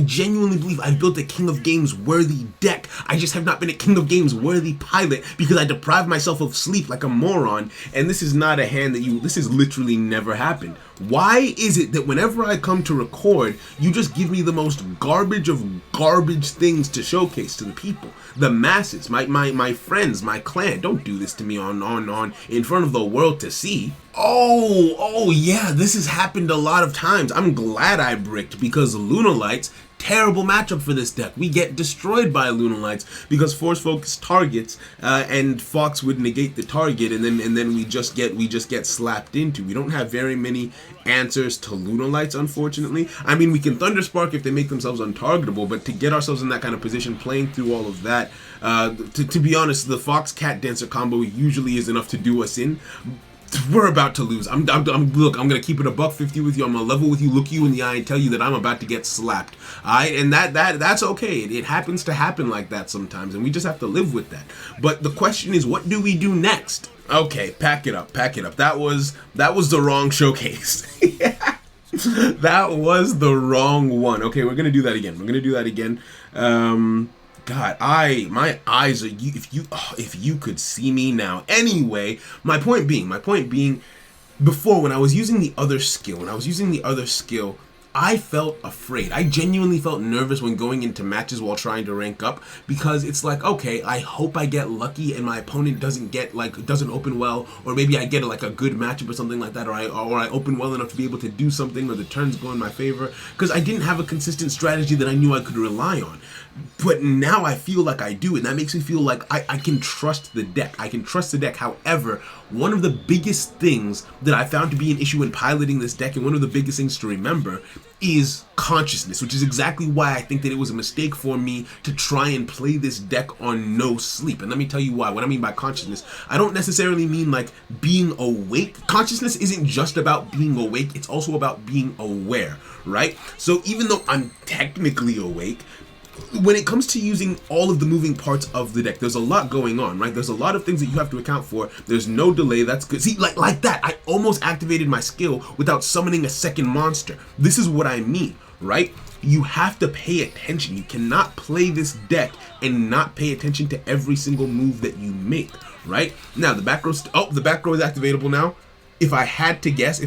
genuinely believe I've built a King of Games worthy deck. I just have not been a King of Games worthy pilot because I deprived myself of sleep like a moron, and this is not a hand this has literally never happened. Why is it that whenever I come to record, you just give me the most garbage of garbage things to showcase to the people, the masses, my friends, my clan? Don't do this to me on in front of the world to see. Oh yeah, this has happened a lot of times. I'm glad I bricked, because Lunalights, terrible matchup for this deck. We get destroyed by Lunalights because Force Focus targets, and Fox would negate the target, and then we just get slapped into. We don't have very many answers to Lunalights, unfortunately. I mean, we can Thunderspark if they make themselves untargetable, but to get ourselves in that kind of position, playing through all of that, to be honest, the Fox Cat Dancer combo usually is enough to do us in. We're about to lose. Look, I'm gonna keep it $150 with you. I'm gonna level with you, look you in the eye, and tell you that I'm about to get slapped. Alright, and that's okay. It happens to happen like that sometimes, and we just have to live with that. But the question is, what do we do next? Okay, pack it up. That was the wrong showcase. That was the wrong one. Okay, we're gonna do that again. God, my eyes are if you could see me now. Anyway, my point being, before when I was using the other skill, I felt afraid. I genuinely felt nervous when going into matches while trying to rank up, because it's like, okay, I hope I get lucky and my opponent doesn't open well, or maybe I get like a good matchup or something like that, or I open well enough to be able to do something, or the turns go in my favor, because I didn't have a consistent strategy that I knew I could rely on. But now I feel like I do, and that makes me feel like I can trust the deck. I can trust the deck. However, one of the biggest things that I found to be an issue in piloting this deck, and one of the biggest things to remember, is consciousness, which is exactly why I think that it was a mistake for me to try and play this deck on no sleep. And let me tell you why. What I mean by consciousness, I don't necessarily mean like being awake. Consciousness isn't just about being awake, it's also about being aware, right? So even though I'm technically awake, when it comes to using all of the moving parts of the deck, there's a lot going on, right? There's a lot of things that you have to account for. There's no delay. That's good. See, like that, I almost activated my skill without summoning a second monster. This is what I mean, right? You have to pay attention. You cannot play this deck and not pay attention to every single move that you make, right? Now, the back row, the back row is activatable now. If I had to guess,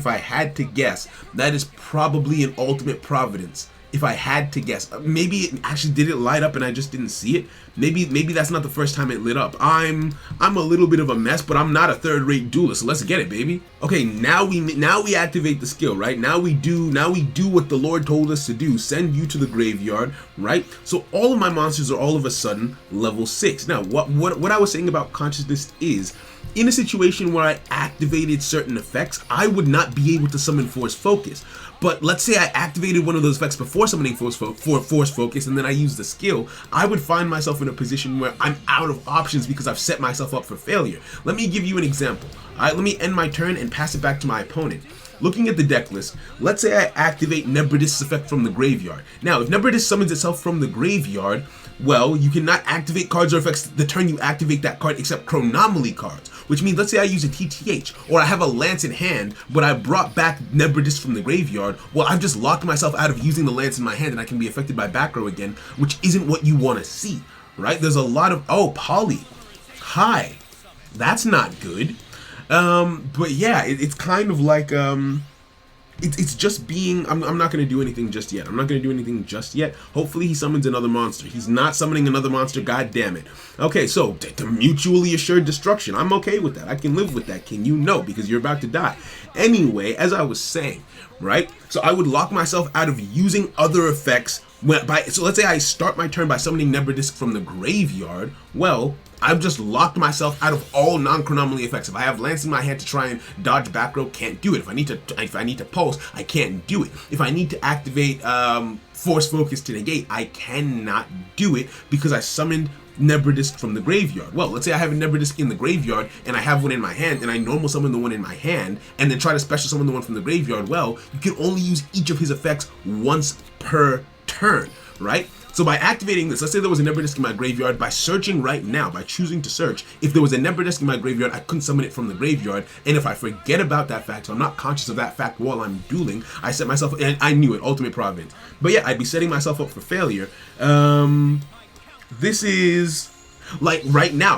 that is probably an Ultimate Providence. If I had to guess, maybe it actually did it light up and I just didn't see it. Maybe that's not the first time it lit up. I'm a little bit of a mess, but I'm not a third-rate duelist, so let's get it, baby. Okay, now we activate the skill, right? Now we do what the Lord told us to do. Send you to the graveyard, right? So all of my monsters are all of a sudden level 6. Now, what I was saying about consciousness is, in a situation where I activated certain effects, I would not be able to summon Force Focus. But let's say I activated one of those effects before summoning Force Focus, and then I use the skill, I would find myself in a position where I'm out of options because I've set myself up for failure. Let me give you an example. All right, let me end my turn and pass it back to my opponent. Looking at the deck list, let's say I activate Nebridist's effect from the graveyard. Now, if Nebridist summons itself from the graveyard, well, you cannot activate cards or effects the turn you activate that card except Chronomaly cards, which means let's say I use a TTH, or I have a Lance in hand, but I brought back Nebridist from the graveyard. Well, I've just locked myself out of using the Lance in my hand and I can be affected by back row again, which isn't what you want to see, right? There's a lot of, oh, Polly, hi, that's not good. But yeah, it's kind of like, it's just being, I'm not going to do anything just yet. Hopefully he summons another monster. He's not summoning another monster, god damn it. Okay, so to mutually assured destruction, I'm okay with that. I can live with that, King. You know, because you're about to die. Anyway, as I was saying, right? So I would lock myself out of using other effects so let's say I start my turn by summoning Nebridist from the graveyard. Well, I've just locked myself out of all non-Chronomaly effects. If I have Lance in my hand to try and dodge back row, can't do it. If I need to pulse, I can't do it. If I need to activate Force Focus to negate, I cannot do it because I summoned Nebridist from the graveyard. Well, let's say I have a Nebridist in the graveyard and I have one in my hand and I normal summon the one in my hand and then try to special summon the one from the graveyard. Well, you can only use each of his effects once per turn, right? So by activating this, let's say there was a Nebridist in my graveyard, by searching right now, by choosing to search, if there was a Nebridist in my graveyard, I couldn't summon it from the graveyard, and if I forget about that fact, so I'm not conscious of that fact while I'm dueling, I set myself, and I knew it, Ultimate Providence. But yeah, I'd be setting myself up for failure. This is, like, right now,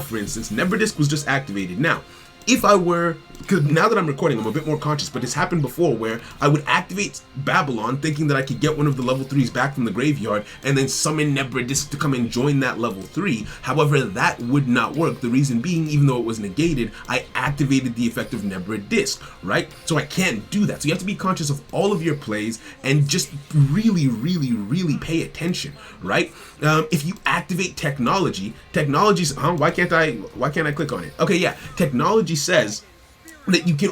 for instance, Nebridist was just activated. Now, if I were, because now that I'm recording, I'm a bit more conscious, but it's happened before where I would activate Babylon thinking that I could get one of the level 3s back from the graveyard and then summon Nebridist to come and join that level 3. However, that would not work. The reason being, even though it was negated, I activated the effect of Nebridist, right? So I can't do that. So you have to be conscious of all of your plays and just really, really, really pay attention, right? If you activate technology, why can't I click on it? Okay, yeah, technology says that you can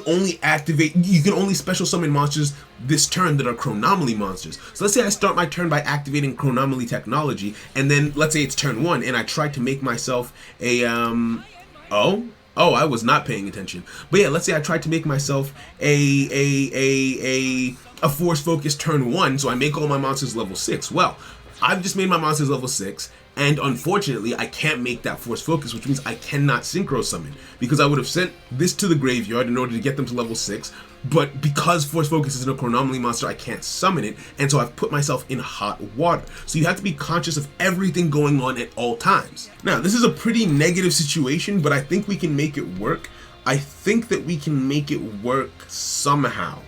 only special summon monsters this turn that are Chronomaly monsters. So let's say I start my turn by activating Chronomaly technology, and then let's say it's turn 1 and I try to make myself a I was not paying attention. But yeah, let's say I tried to make myself a Force Focus turn 1, so I make all my monsters level 6. Well, I've just made my monsters level 6, and unfortunately, I can't make that Force Focus, which means I cannot Synchro Summon, because I would have sent this to the graveyard in order to get them to level 6, but because Force Focus is a Chronomaly monster, I can't summon it, and so I've put myself in hot water. So you have to be conscious of everything going on at all times. Now, this is a pretty negative situation, but I think we can make it work. I think that we can make it work somehow.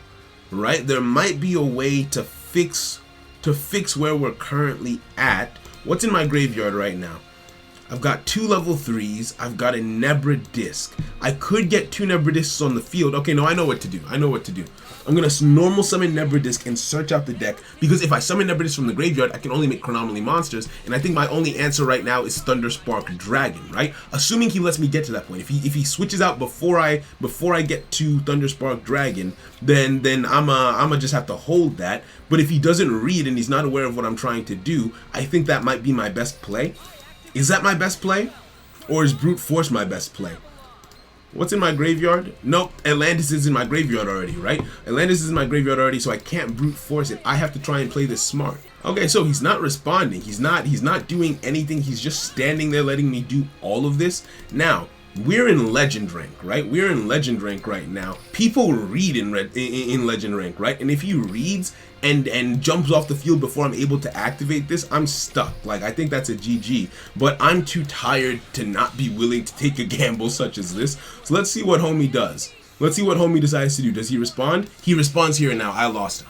right? There might be a way to fix where we're currently at. What's in my graveyard right now? I've got 2 level 3s. I've got a Nebra Disc. I could get 2 Nebra Discs on the field. Okay, no, I know what to do. I'm going to normal summon Nebra Disc and search out the deck, because if I summon Nebra Disc from the graveyard, I can only make Chronomaly monsters, and I think my only answer right now is Thunderspark Dragon, right? Assuming he lets me get to that point. If he switches out before I get to Thunderspark Dragon, then I'ma just have to hold that. But if he doesn't read and he's not aware of what I'm trying to do, I think that might be my best play. Is that my best play? Or is Brute Force my best play? What's in my graveyard? Nope, Atlantis is in my graveyard already, right? Atlantis is in my graveyard already, so I can't Brute Force it. I have to try and play this smart. Okay, so he's not responding. He's not doing anything. He's just standing there letting me do all of this. Now, we're in Legend rank, right? We're in Legend rank right now. People read in Legend rank, right? And if he reads and jumps off the field before I'm able to activate this, I'm stuck. Like, I think that's a GG. But I'm too tired to not be willing to take a gamble such as this. So let's see what homie does. Let's see what homie decides to do. Does he respond? He responds here and now. I lost.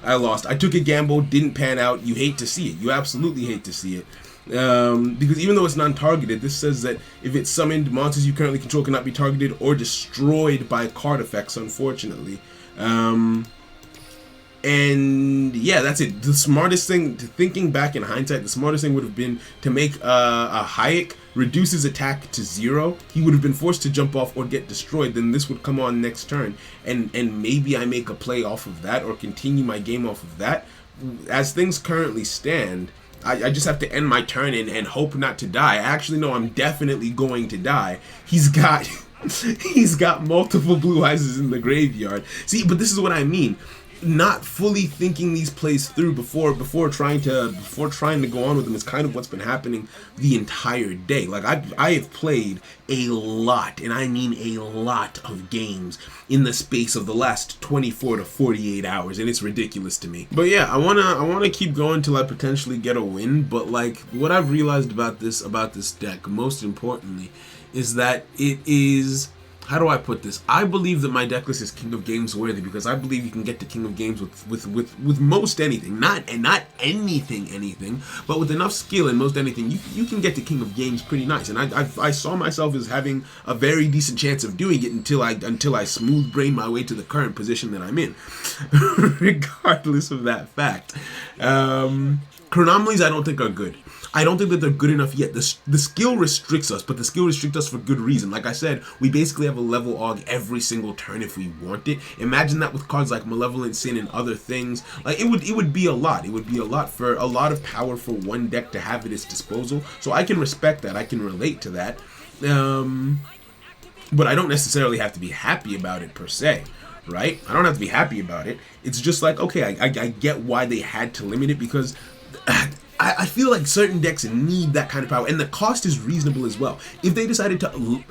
I took a gamble, didn't pan out. You hate to see it. You absolutely hate to see it. Because even though it's non-targeted, this says that if it's summoned, monsters you currently control cannot be targeted or destroyed by card effects, unfortunately. And yeah, that's it. The smartest thing, thinking back in hindsight, the smartest thing would have been to make a Hayek reduce his attack to 0. He would have been forced to jump off or get destroyed. Then this would come on next turn, and maybe I make a play off of that or continue my game off of that. As things currently stand, I just have to end my turn and hope not to die. Actually, no, I'm definitely going to die. He's got multiple blue eyes in the graveyard. See, but this is what I mean. Not fully thinking these plays through before trying to go on with them is kind of what's been happening the entire day. Like I have played a lot, and I mean a lot of games in the space of the last 24 to 48 hours, and it's ridiculous to me. But yeah, I wanna keep going till I potentially get a win. But like, what I've realized about this deck, most importantly, is that it is, how do I put this? I believe that my deck list is King of Games worthy, because I believe you can get to King of Games with most anything. Not anything, but with enough skill and most anything, you can get to King of Games pretty nice. And I saw myself as having a very decent chance of doing it until I smooth brain my way to the current position that I'm in. Regardless of that fact. Chronomalies I don't think are good. I don't think that they're good enough yet. The skill restricts us, but the skill restricts us for good reason. Like I said, we basically have a level AUG every single turn if we want it. Imagine that with cards like Malevolent Sin and other things. Like, it would be a lot. It would be a lot of power for one deck to have at its disposal. So I can respect that. I can relate to that. But I don't necessarily have to be happy about it per se. Right? I don't have to be happy about it. It's just like, okay, I get why they had to limit it, because I feel like certain decks need that kind of power, and the cost is reasonable as well. If they decided to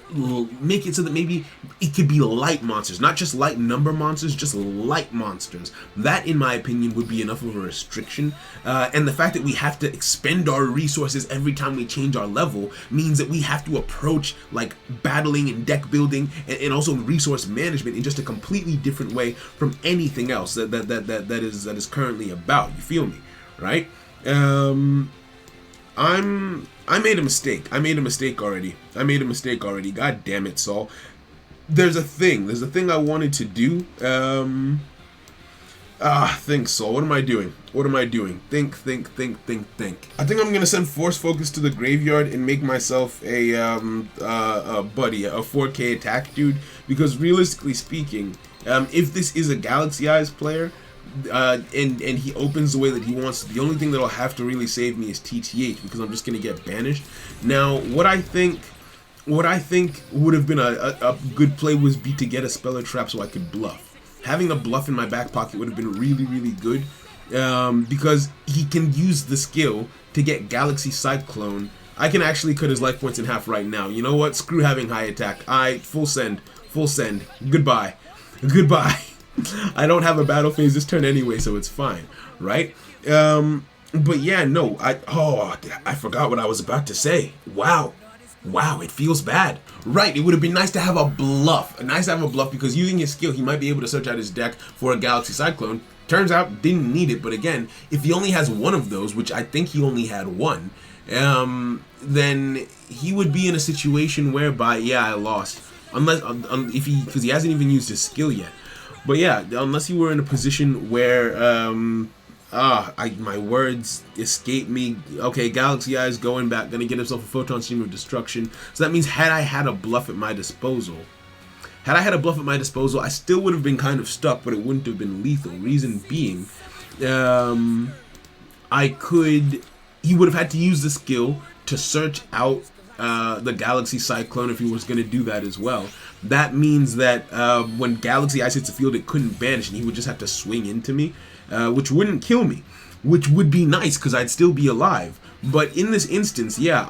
make it so that maybe it could be light monsters, not just light number monsters, just light monsters, that in my opinion would be enough of a restriction. And the fact that we have to expend our resources every time we change our level means that we have to approach like battling and deck building and also resource management in just a completely different way from anything else that is currently about. You feel me, right? I made a mistake. I made a mistake already. God damn it, Saul. There's a thing I wanted to do. Think, Saul. What am I doing? Think. I think I'm gonna send Force Focus to the graveyard and make myself a buddy, a 4K attack dude, because realistically speaking, if this is a Galaxy Eyes player, and he opens the way that he wants, the only thing that'll have to really save me is TTH, because I'm just gonna get banished. Now, what I think would have been a good play was to get a Speller Trap so I could bluff. Having a bluff in my back pocket would have been really, really good, because he can use the skill to get Galaxy Cyclone. I can actually cut his life points in half right now. You know what? Screw having high attack. Full send. Goodbye. I don't have a battle phase this turn anyway, so it's fine, right? But yeah, no, I forgot what I was about to say. Wow. Wow, it feels bad. Right, it would have been nice to have a bluff. Nice to have a bluff because using his skill, he might be able to search out his deck for a Galaxy Cyclone. Turns out, didn't need it, but again, if he only has one of those, which I think he only had one, then he would be in a situation whereby, yeah, I lost. Unless, if he, because he hasn't even used his skill yet. But yeah, unless you were in a position where, my words escape me. Okay, Galaxy Eye is going back, gonna get himself a Photon Stream of Destruction. So that means had I had a bluff at my disposal, I still would have been kind of stuck, but it wouldn't have been lethal. Reason being, he would have had to use the skill to search out the Galaxy Cyclone if he was going to do that as well. That means that when Galaxy Ice hits the field, it couldn't banish, and he would just have to swing into me, which wouldn't kill me, which would be nice because I'd still be alive. But in this instance, yeah,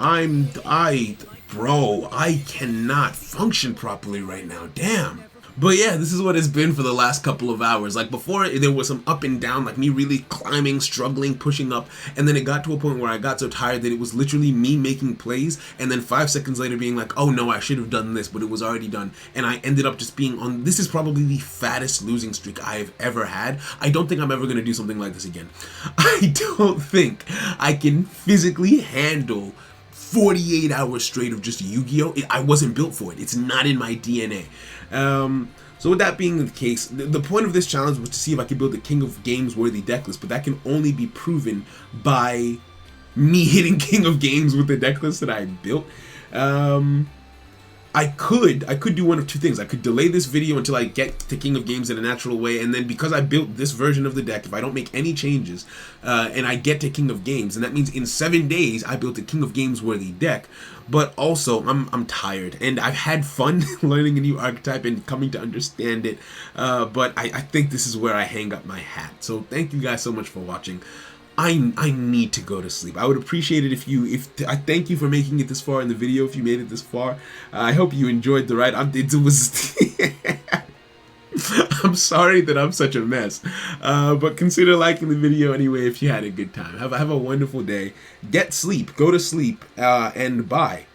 bro, I cannot function properly right now. Damn. But yeah, this is what it's been for the last couple of hours. Like before, there was some up and down, like me really climbing, struggling, pushing up, and then it got to a point where I got so tired that it was literally me making plays, and then 5 seconds later being like, oh no, I should have done this, but it was already done. And I ended up just being on, this is probably the fattest losing streak I've ever had. I don't think I'm ever going to do something like this again. I don't think I can physically handle 48 hours straight of just Yu-Gi-Oh! I wasn't built for it. It's not in my DNA. So with that being the case, the point of this challenge was to see if I could build a King of Games worthy deck list, but that can only be proven by me hitting King of Games with the deck list that I built. I could do one of two things. I could delay this video until I get to King of Games in a natural way, and then because I built this version of the deck, if I don't make any changes, and I get to King of Games, and that means in 7 days I built a King of Games worthy deck. But also, I'm tired, and I've had fun learning a new archetype and coming to understand it, but I think this is where I hang up my hat. So thank you guys so much for watching. I need to go to sleep. I would appreciate it I thank you for making it this far in the video, if you made it this far. I hope you enjoyed the ride. It was I'm sorry that I'm such a mess, but consider liking the video anyway if you had a good time. Have a wonderful day. Get sleep, go to sleep, and bye.